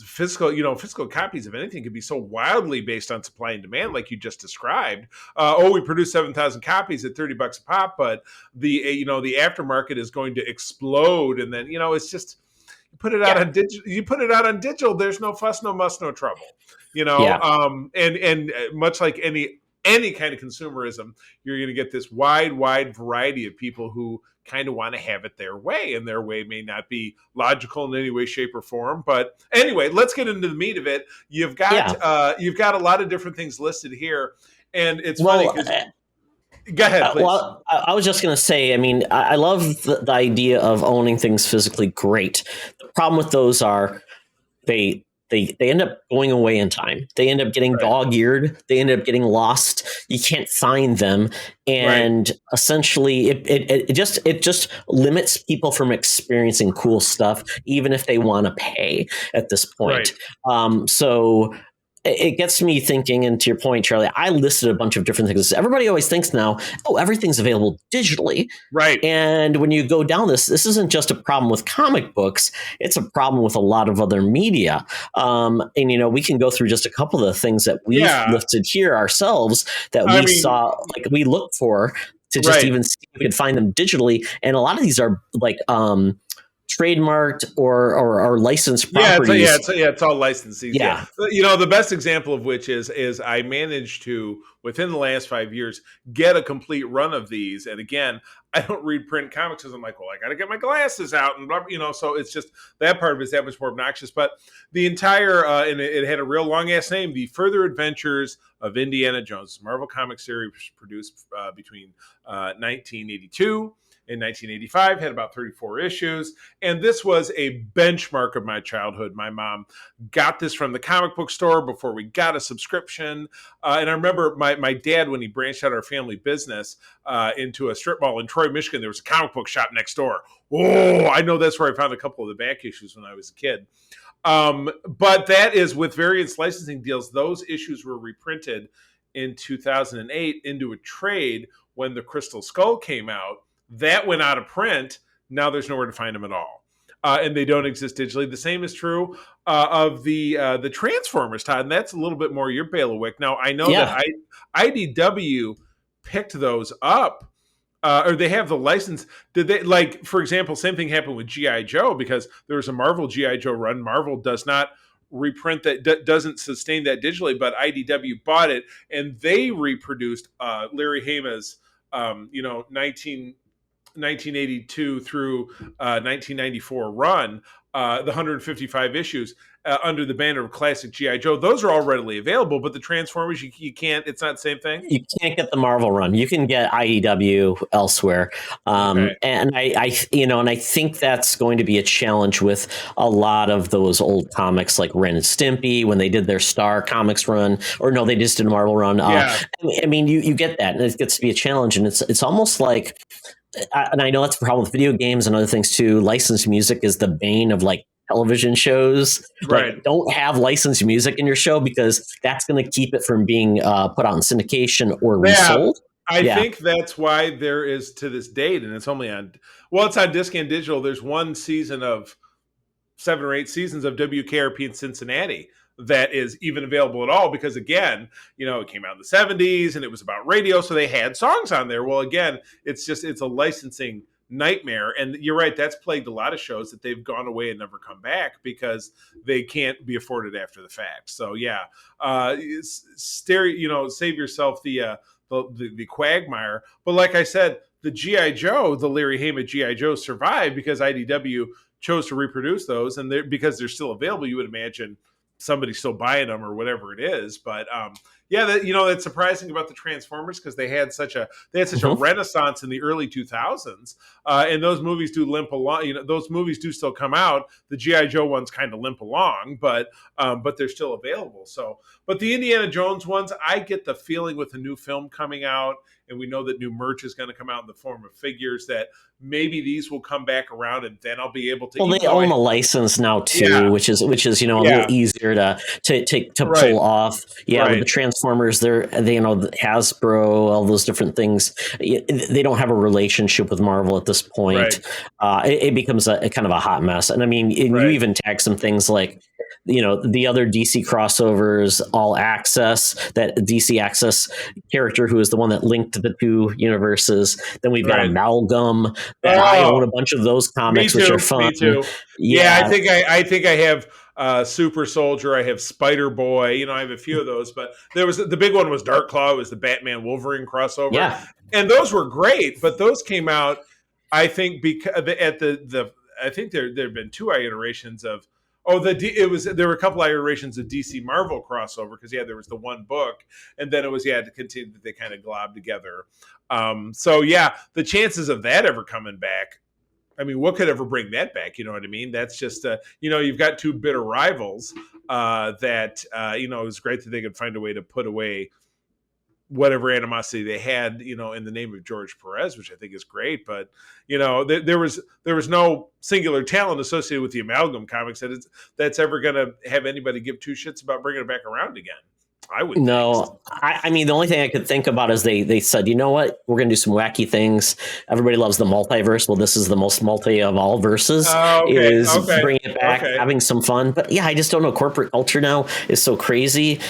Speaker 3: physical, physical copies of anything can be so wildly based on supply and demand, like you just described. We produced 7,000 copies at $30 a pop, but the aftermarket is going to explode, and then it's just you put it out on digital. You put it out on digital. There's no fuss, no muss, no trouble. And much like any kind of consumerism, you're going to get this wide variety of people who kind of want to have it their way, and their way may not be logical in any way, shape, or form. But anyway, let's get into the meat of it. You've got a lot of different things listed here, and it's funny because. Go ahead, please.
Speaker 2: Well, I was just going to say, I mean, I love the idea of owning things physically. Great. The problem with those are they end up going away in time. They end up getting dog-eared. They end up getting lost. You can't find them, and essentially, it just limits people from experiencing cool stuff, even if they want to pay at this point. So it gets me thinking, and to your point, Charlie, I listed a bunch of different things. Everybody always thinks now, everything's available digitally.
Speaker 3: Right.
Speaker 2: And when you go down this isn't just a problem with comic books. It's a problem with a lot of other media. And, we can go through just a couple of the things that we've listed here ourselves that saw, like we look for to just even see if we could find them digitally. And a lot of these are like, trademarked or licensed properties.
Speaker 3: It's all licensees. Yeah. The best example of which is I managed to, within the last 5 years, get a complete run of these. And again, I don't read print comics because I'm like, well, I got to get my glasses out and blah, so it's just that part of it is that much more obnoxious. But the entire, and it had a real long ass name, The Further Adventures of Indiana Jones, Marvel comic series produced between 1982 in 1985, had about 34 issues. And this was a benchmark of my childhood. My mom got this from the comic book store before we got a subscription. And I remember my dad, when he branched out our family business into a strip mall in Troy, Michigan, there was a comic book shop next door. Oh, I know that's where I found a couple of the back issues when I was a kid. But that is with various licensing deals. Those issues were reprinted in 2008 into a trade when the Crystal Skull came out. That went out of print. Now there's nowhere to find them at all. And they don't exist digitally. The same is true of the Transformers, Todd, and that's a little bit more your bailiwick. Now, I know that IDW picked those up, or they have the license. Did they, like, for example, same thing happened with G.I. Joe, because there was a Marvel G.I. Joe run. Marvel does not reprint that, doesn't sustain that digitally, but IDW bought it, and they reproduced Larry Hama's 1982 through 1994 run, the 155 issues under the banner of Classic G.I. Joe. Those are all readily available, but the Transformers, you can't, it's not the same thing?
Speaker 2: You can't get the Marvel run. You can get IDW elsewhere. And I think that's going to be a challenge with a lot of those old comics like Ren and Stimpy when they did their Star Comics run, or no, they just did a Marvel run. You get that, and it gets to be a challenge, and it's almost like, and I know that's the problem with video games and other things too. Licensed music is the bane of like television shows.
Speaker 3: Right.
Speaker 2: Like, don't have licensed music in your show because that's going to keep it from being put out in syndication or resold.
Speaker 3: I think that's why there is, to this date, and it's only it's on disc and digital. There's one season of 7 or 8 seasons of WKRP in Cincinnati that is even available at all, because again, it came out in the 70s and it was about radio, so they had songs on there. Well, again, it's a licensing nightmare, and you're right, that's plagued a lot of shows that they've gone away and never come back because they can't be afforded after the fact. So save yourself the quagmire. But like I said, the G.I. Joe, the Larry Hama G.I. Joe survived because IDW chose to reproduce those, and because they're still available, you would imagine somebody's still buying them or whatever it is. But yeah, that's surprising about the Transformers because they had such a renaissance in the early 2000s, and those movies do limp along. Those movies do still come out. The GI Joe ones kind of limp along, but they're still available. So, but the Indiana Jones ones, I get the feeling with the new film coming out, and we know that new merch is going to come out in the form of figures, that maybe these will come back around, and then I'll be able to.
Speaker 2: Well, they own the license now too, which is a little easier to pull off. Yeah, with the Transformers, they Hasbro, all those different things. They don't have a relationship with Marvel at this point. It becomes a kind of a hot mess. And I mean, you even tag some things like, the other DC crossovers, All Access, that DC Access character who is the one that linked the two universes. Then we've got Amalgam. I own a bunch of those comics, which are fun.
Speaker 3: Me too. Yeah, I think I have Super Soldier. I have Spider Boy. I have a few of those, but the big one was Dark Claw. It was the Batman Wolverine crossover. Yeah, and those were great. But those came out, I think, because I think there have been two iterations of. There were a couple iterations of DC Marvel crossover because there was the one book, and then it was to continue that they kind of globbed together. So the chances of that ever coming back, I mean, what could ever bring that back? You know what I mean? That's just you've got two bitter rivals that it was great that they could find a way to put away whatever animosity they had, in the name of George Perez, which I think is great. But, there was no singular talent associated with the Amalgam comics that's ever going to have anybody give two shits about bringing it back around again. I would.
Speaker 2: No, I mean, the only thing I could think about is they said, you know what, we're going to do some wacky things. Everybody loves the multiverse. Well, this is the most multi of all verses. Bringing it back, having some fun. But I just don't know. Corporate culture now is so crazy.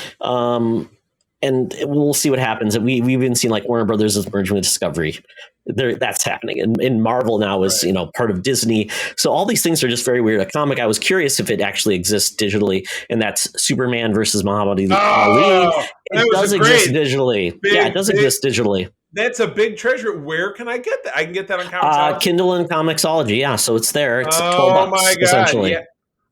Speaker 2: And we'll see what happens. We've even seen like Warner Brothers is merging with Discovery. That's happening. And Marvel now is, part of Disney. So all these things are just very weird. A comic, I was curious if it actually exists digitally, and that's Superman versus Muhammad Ali. It does exist digitally. It does exist digitally.
Speaker 3: That's a big treasure. Where can I get that? I can get that on Comixology?
Speaker 2: Kindle and Comixology. Yeah, so it's there. It's $12 essentially. Yeah.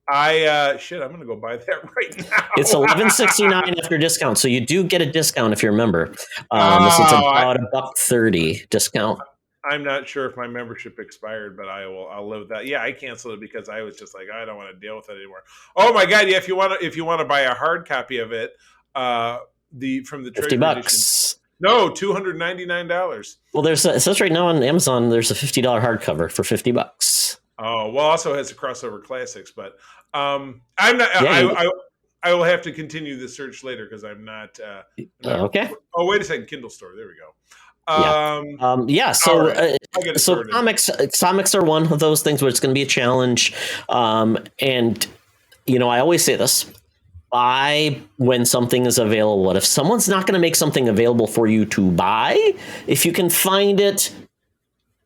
Speaker 3: I'm gonna go buy that right now.
Speaker 2: It's $11.69 after discount, so you do get a discount if you're a member. It's about $1.30 discount.
Speaker 3: I'm not sure if my membership expired, but I'll live with that. Yeah, I canceled it because I was just like, I don't want to deal with it anymore. Oh my god, yeah! If you want to buy a hard copy of it, from the
Speaker 2: $50.
Speaker 3: Edition, no, $299.
Speaker 2: Well, it says right now on Amazon there's a $50 hardcover for $50.
Speaker 3: Oh, well, also has the crossover classics, but I'm not. Yeah, I will have to continue the search later because I'm not.
Speaker 2: Okay.
Speaker 3: Oh, wait a second, Kindle store. There we go.
Speaker 2: So
Speaker 3: so
Speaker 2: comics are one of those things where it's going to be a challenge, and I always say this: buy when something is available. If someone's not going to make something available for you to buy, if you can find it,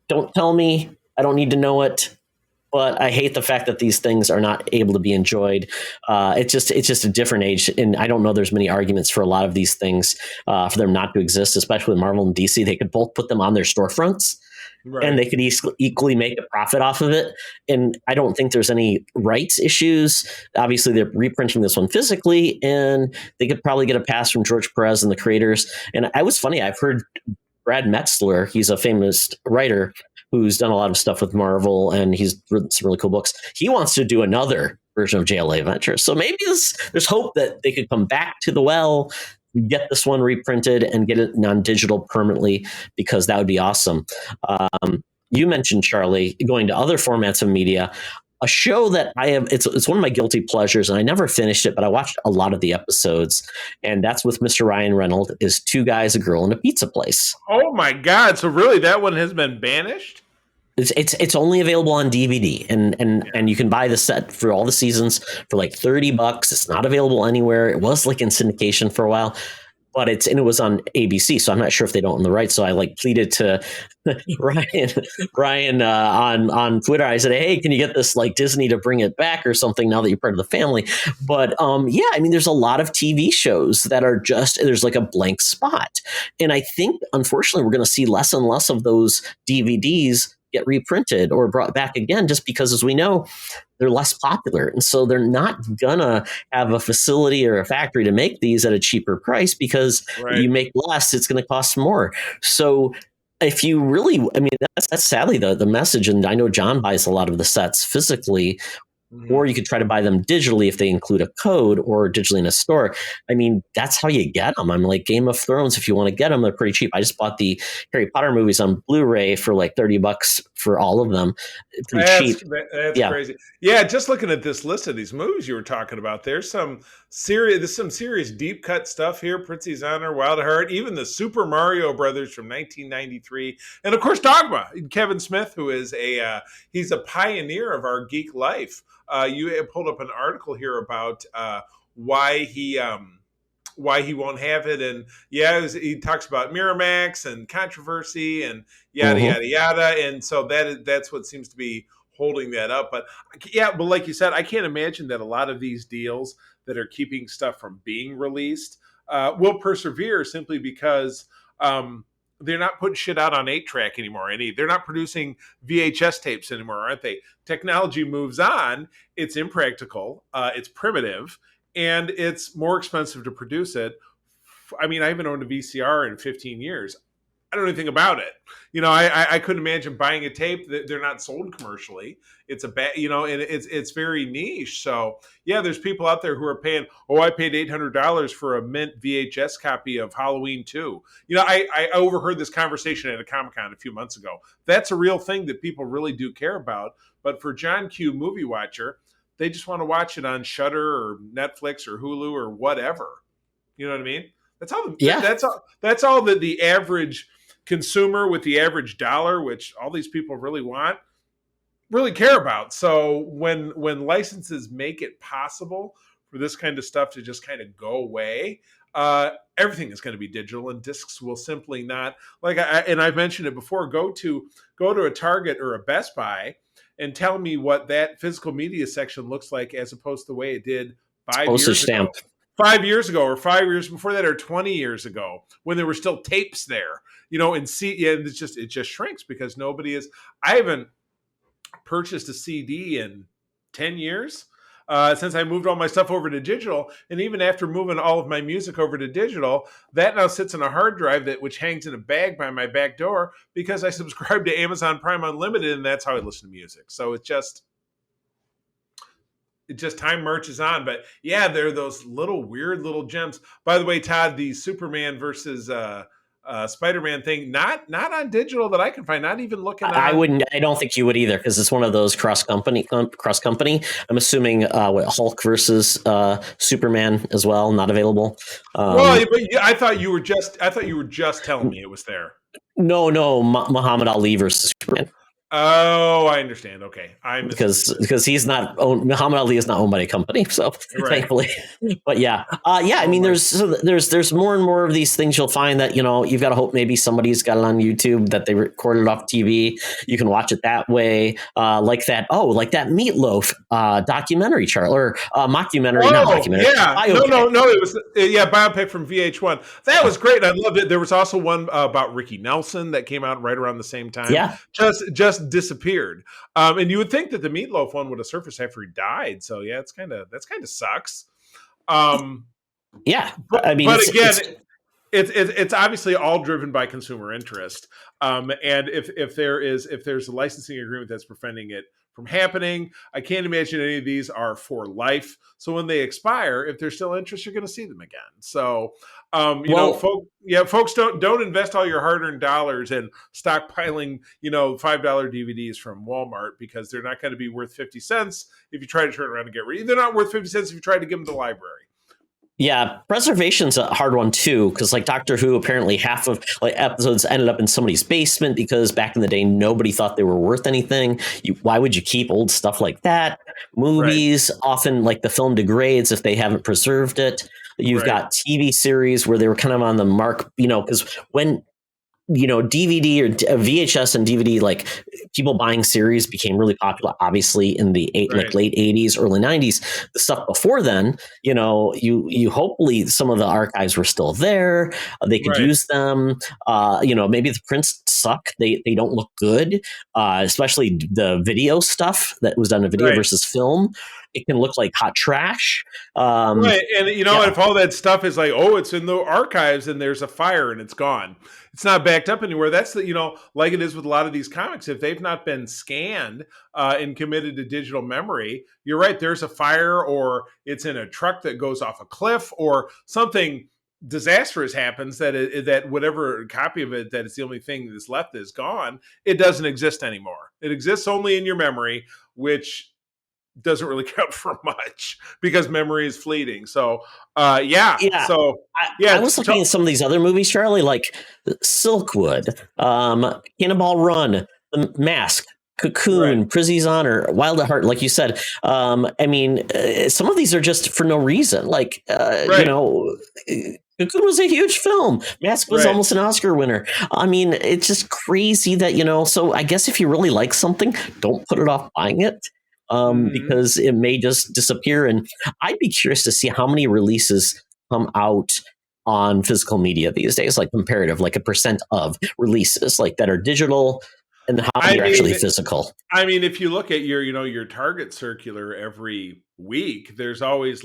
Speaker 2: don't tell me. I don't need to know it. But I hate the fact that these things are not able to be enjoyed. It's just a different age, and I don't know there's many arguments for a lot of these things for them not to exist, especially with Marvel and DC. They could both put them on their storefronts, and they could equally make a profit off of it. And I don't think there's any rights issues. Obviously, they're reprinting this one physically, and they could probably get a pass from George Perez and the creators. And I've heard Brad Metzler, he's a famous writer who's done a lot of stuff with Marvel, and he's written some really cool books. He wants to do another version of JLA Adventures. So maybe there's hope that they could come back to the well, get this one reprinted, and get it on digital permanently, because that would be awesome. You mentioned, Charlie, going to other formats of media. A show that I have, it's one of my guilty pleasures, and I never finished it, but I watched a lot of the episodes, and that's with Mr. Ryan Reynolds, is Two Guys, a Girl, in a Pizza Place.
Speaker 3: Oh my God. So really that one has been banished?
Speaker 2: It's only available on DVD, and you can buy the set for all the seasons for like $30. It's not available anywhere. It was like in syndication for a while, but it was on ABC, so I'm not sure if they don't own the rights. So I pleaded to Ryan on Twitter. I said, hey, can you get this Disney to bring it back or something now that you're part of the family? But there's a lot of TV shows that are there's a blank spot, and I think unfortunately we're going to see less and less of those DVDs get reprinted or brought back again, just because, as we know, they're less popular. And so they're not gonna have a facility or a factory to make these at a cheaper price, because
Speaker 3: Right.
Speaker 2: you make less, it's going to cost more. So if you really, I mean, that's sadly the message. And I know John buys a lot of the sets physically, or you could try to buy them digitally if they include a code, or digitally in a store. I mean, that's how you get them. I'm like, Game of Thrones, if you want to get them, they're pretty cheap. I just bought the Harry Potter movies on Blu-ray for like $30 for all of them. Pretty cheap.
Speaker 3: That's crazy. Yeah, just looking at this list of these movies you were talking about, there's some serious deep cut stuff here. Prince's Honor, Wild at Heart, even the Super Mario Brothers from 1993, and of course Dogma. Kevin Smith, who is he's a pioneer of our geek life. You pulled up an article here about why he won't have it, and he talks about Miramax and controversy and yada yada, and so that's what seems to be holding that up. But like you said, I can't imagine that a lot of these deals that are keeping stuff from being released will persevere, simply because they're not putting shit out on 8-track anymore. They're not producing VHS tapes anymore, aren't they? Technology moves on. It's impractical. It's primitive, and it's more expensive to produce it. I mean, I haven't owned a VCR in 15 years. I don't know anything about it. I couldn't imagine buying a tape. They're not sold commercially. It's and it's very niche. So there's people out there who are paying. Oh, I paid $800 for a mint VHS copy of Halloween 2. I overheard this conversation at a Comic-Con a few months ago. That's a real thing that people really do care about. But for John Q. Movie Watcher, they just want to watch it on Shudder or Netflix or Hulu or whatever. You know what I mean? That's all. That's all that the average consumer with the average dollar, which all these people really want, really care about. So when licenses make it possible for this kind of stuff to just kind of go away, everything is going to be digital, and discs will simply not. And I've mentioned it before. Go to a Target or a Best Buy and tell me what that physical media section looks like, as opposed to the way it did 5 years ago. 5 years ago, or 5 years before that, or 20 years ago, when there were still tapes there, and it just shrinks because nobody is. I haven't purchased a CD in 10 years since I moved all my stuff over to digital. And even after moving all of my music over to digital, that now sits on a hard drive which hangs in a bag by my back door, because I subscribe to Amazon Prime Unlimited, and that's how I listen to music. So it just time marches on. But there are those weird little gems. By the way, Todd, the Superman versus Spider-Man thing, not on digital that I can find, not even looking at.
Speaker 2: I don't think you would either, because it's one of those cross company. I'm assuming Hulk versus Superman as well, not available.
Speaker 3: But I thought you were just telling me it was there.
Speaker 2: No, Muhammad Ali versus Superman.
Speaker 3: Oh, I understand. Okay,
Speaker 2: because he's not owned. Muhammad Ali is not owned by a company, so thankfully. But I mean, there's more and more of these things you'll find that you've got to hope maybe somebody's got it on YouTube, that they recorded off TV. You can watch it that way, like that Meatloaf documentary, or mockumentary, not documentary.
Speaker 3: Yeah, biopic. No, it was biopic from VH1. That was great. I loved it. There was also one about Ricky Nelson that came out right around the same time.
Speaker 2: Yeah,
Speaker 3: just disappeared, and you would think that the Meatloaf one would have surfaced after he died. So that's kind of sucks.
Speaker 2: I mean,
Speaker 3: but again, it's obviously all driven by consumer interest. And if there's a licensing agreement that's preventing it from happening, I can't imagine any of these are for life. So when they expire, if there's still interest, you're going to see them again. So, folks, don't invest all your hard-earned dollars in stockpiling, $5 DVDs from Walmart, because they're not going to be worth 50 cents if you try to turn around and get rid of. They're not worth 50 cents if you try to give them to the library.
Speaker 2: Yeah, preservation's a hard one too, because like Doctor Who, apparently half of episodes ended up in somebody's basement, because back in the day nobody thought they were worth anything. Why would you keep old stuff like that? Movies, often the film degrades if they haven't preserved it. You've got TV series where they were kind of on the mark, because when DVD or VHS and DVD, people buying series became really popular, obviously in the late 80s, early 90s. The stuff before then, you hopefully some of the archives were still there. They could use them. Maybe the Prince suck. They don't look good, especially the video stuff that was done in video
Speaker 3: Right.
Speaker 2: versus film. It can look like hot trash.
Speaker 3: Right, and
Speaker 2: yeah.
Speaker 3: if all that stuff is like, oh, it's in the archives and there's a fire and it's gone, it's not backed up anywhere. That's like it is with a lot of these comics. If they've not been scanned and committed to digital memory, you're right. There's a fire, or it's in a truck that goes off a cliff, or something disastrous happens that whatever copy of it that is the only thing that's left is gone. It doesn't exist anymore. It exists only in your memory, which doesn't really count for much because memory is fleeting. So, yeah. So,
Speaker 2: I was looking at some of these other movies, Charlie, like Silkwood, Cannonball Run, The Mask, Cocoon, Prizzy's Honor, Wild at Heart, like you said. I mean, some of these are just for no reason. Like, Cocoon was a huge film. Mask was almost an Oscar winner. I mean, it's just crazy that, so I guess if you really like something, don't put it off buying it. Because it may just disappear. And I'd be curious to see how many releases come out on physical media these days, like comparative, like a percent of releases like that are digial and how many are actually physical.
Speaker 3: I mean, if you look at your Target circular every week, there's always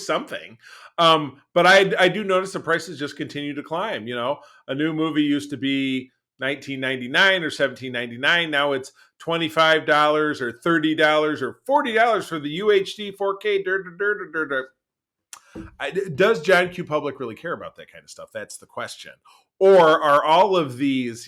Speaker 3: something. But I do notice the prices just continue to climb. A new movie used to be $19.99 or $17.99. Now it's $25 or $30 or $40 for the UHD 4K. Does John Q. Public really care about that kind of stuff? That's the question. Or are all of these,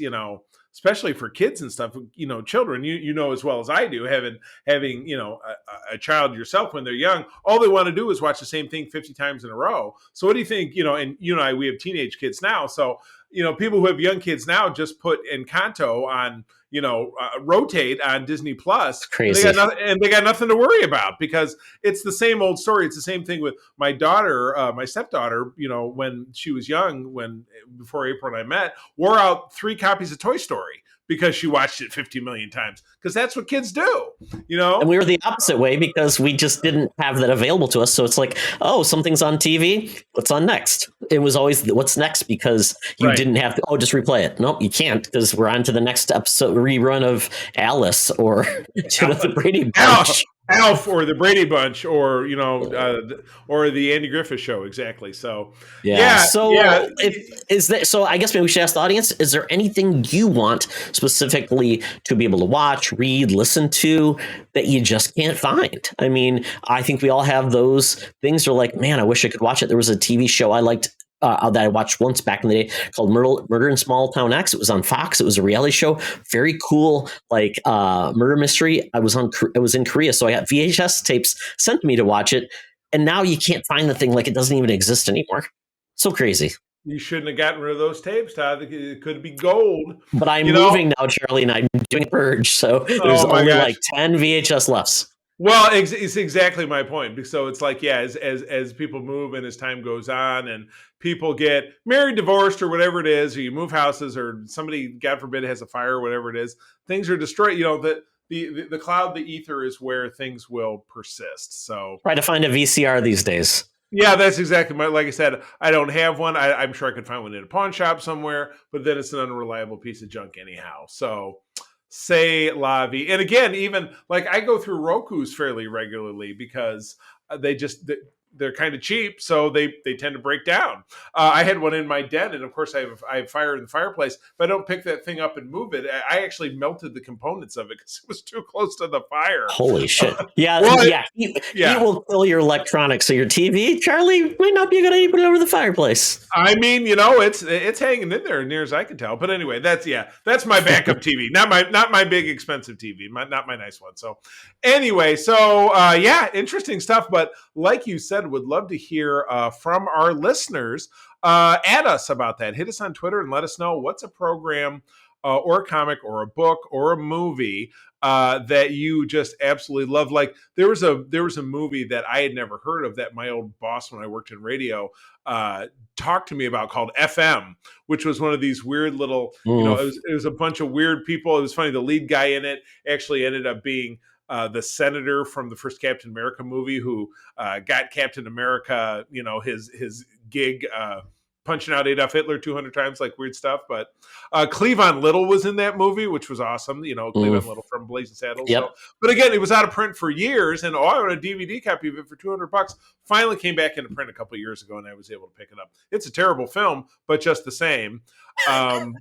Speaker 3: especially for kids and stuff, children, you know as well as I do, having a child yourself when they're young, all they want to do is watch the same thing 50 times in a row. So what do you think? And you and I, we have teenage kids now, so people who have young kids now just put Encanto on, rotate on Disney Plus.
Speaker 2: Crazy.
Speaker 3: They got nothing to worry about because it's the same old story. It's the same thing with my daughter, my stepdaughter, when she was young, before April and I met, wore out 3 copies of Toy Story because she watched it 50 million times, because that's what kids do,
Speaker 2: And we were the opposite way because we just didn't have that available to us. So it's like, oh, something's on TV. What's on next? It was always what's next because you didn't have to, just replay it. Nope, you can't, because we're on to the next episode rerun of Alice or the Brady Bunch.
Speaker 3: Alf or the Brady Bunch or or the Andy Griffith Show. Exactly. So
Speaker 2: So I guess maybe we should ask the audience, is there anything you want specifically to be able to watch, read, listen to that you just can't find? I mean, I think we all have those things that are like, man, I wish I could watch it. There was a TV show I liked that I watched once back in the day called Murder in Small Town X. It was on Fox. It was a reality show, very cool, like murder mystery. I was in Korea, so I got VHS tapes sent to me to watch it, and now you can't find the thing. Like, it doesn't even exist anymore. So crazy.
Speaker 3: You shouldn't have gotten rid of those tapes, Todd. It could be gold.
Speaker 2: But I'm moving now, Charlie, and I'm doing a purge, so there's only like 10 VHS left.
Speaker 3: Well, it's exactly my point. So it's like, as people move and as time goes on and people get married, divorced, or whatever it is, or you move houses, or somebody, God forbid, has a fire, or whatever it is, things are destroyed. The cloud, the ether is where things will persist. So
Speaker 2: try to find a VCR these days.
Speaker 3: Yeah, that's exactly like I said, I don't have one. I'm sure I could find one in a pawn shop somewhere, but then it's an unreliable piece of junk anyhow. So say la vie. And again, even like I go through Roku's fairly regularly because they're kind of cheap, so they tend to break down. I had one in my den, and of course I have fire in the fireplace. If I don't pick that thing up and move it, I actually melted the components of it because it was too close to the fire.
Speaker 2: Holy shit! Yeah, Heat will kill your electronics. So your TV, Charlie, might not be a good idea to put it over the fireplace.
Speaker 3: I mean, it's hanging in there, near as I can tell. But anyway, that's my backup TV, not my big expensive TV, not my nice one. So anyway, interesting stuff. But like you said, would love to hear from our listeners. Add us about that. Hit us on Twitter and let us know what's a program or a comic or a book or a movie that you just absolutely love. Like there was a movie that I had never heard of that my old boss when I worked in radio talked to me about, called FM, which was one of these weird little, it was a bunch of weird people. It was funny. The lead guy in it actually ended up being the senator from the first Captain America movie who got Captain America, his gig punching out Adolf Hitler 200 times, like weird stuff. But Cleavon Little was in that movie, which was awesome. Cleavon Little from Blazing Saddles.
Speaker 2: Yep.
Speaker 3: So, but again, it was out of print for years, and I had a DVD copy of it for $200. Finally came back into print a couple of years ago, and I was able to pick it up. It's a terrible film, but just the same. Just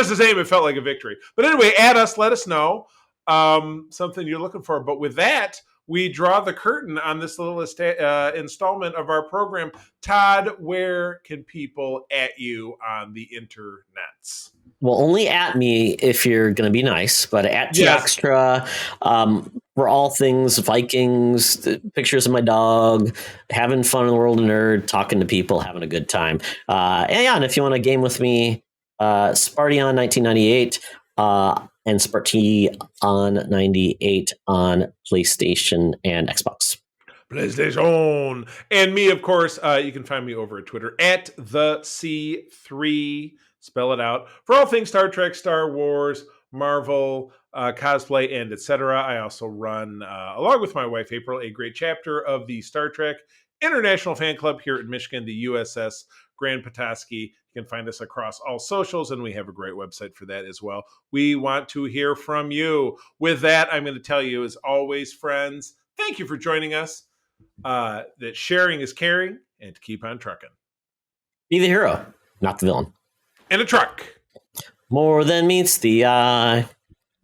Speaker 3: the same, it felt like a victory. But anyway, add us, let us know something you're looking for. But with that, we draw the curtain on this little installment of our program. Todd, where can people at you on the internets?
Speaker 2: Well, only at me if you're going to be nice, but at T-Extra, for all things Vikings, pictures of my dog, having fun in the world of nerd, talking to people, having a good time. And if you want to game with me, Spartion 1998 and Sparty on 98 on PlayStation and Xbox.
Speaker 3: PlayStation. And me, of course, you can find me over at Twitter at the C3. Spell it out. For all things Star Trek, Star Wars, Marvel, cosplay, and etc. I also run, along with my wife April, a great chapter of the Star Trek International Fan Club here in Michigan, the USS Grand Petoskey. You can find us across all socials, and we have a great website for that as well. We want to hear from you. With that, I'm going to tell you, as always, friends, thank you for joining us. That sharing is caring, and to keep on trucking.
Speaker 2: Be the hero, not the villain.
Speaker 3: And a truck.
Speaker 2: More than meets the eye.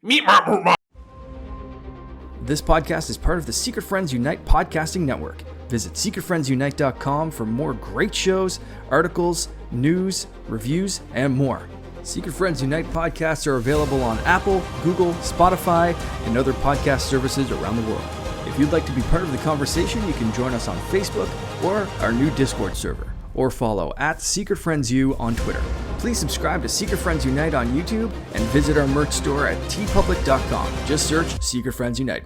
Speaker 3: Meet my.
Speaker 7: This podcast is part of the Secret Friends Unite podcasting network. Visit secretfriendsunite.com for more great shows, articles, news, reviews, and more. Secret Friends Unite podcasts are available on Apple, Google, Spotify, and other podcast services around the world. If you'd like to be part of the conversation, you can join us on Facebook or our new Discord server, or follow at Secret Friends U on Twitter. Please subscribe to Secret Friends Unite on YouTube and visit our merch store at tpublic.com. Just search Secret Friends Unite.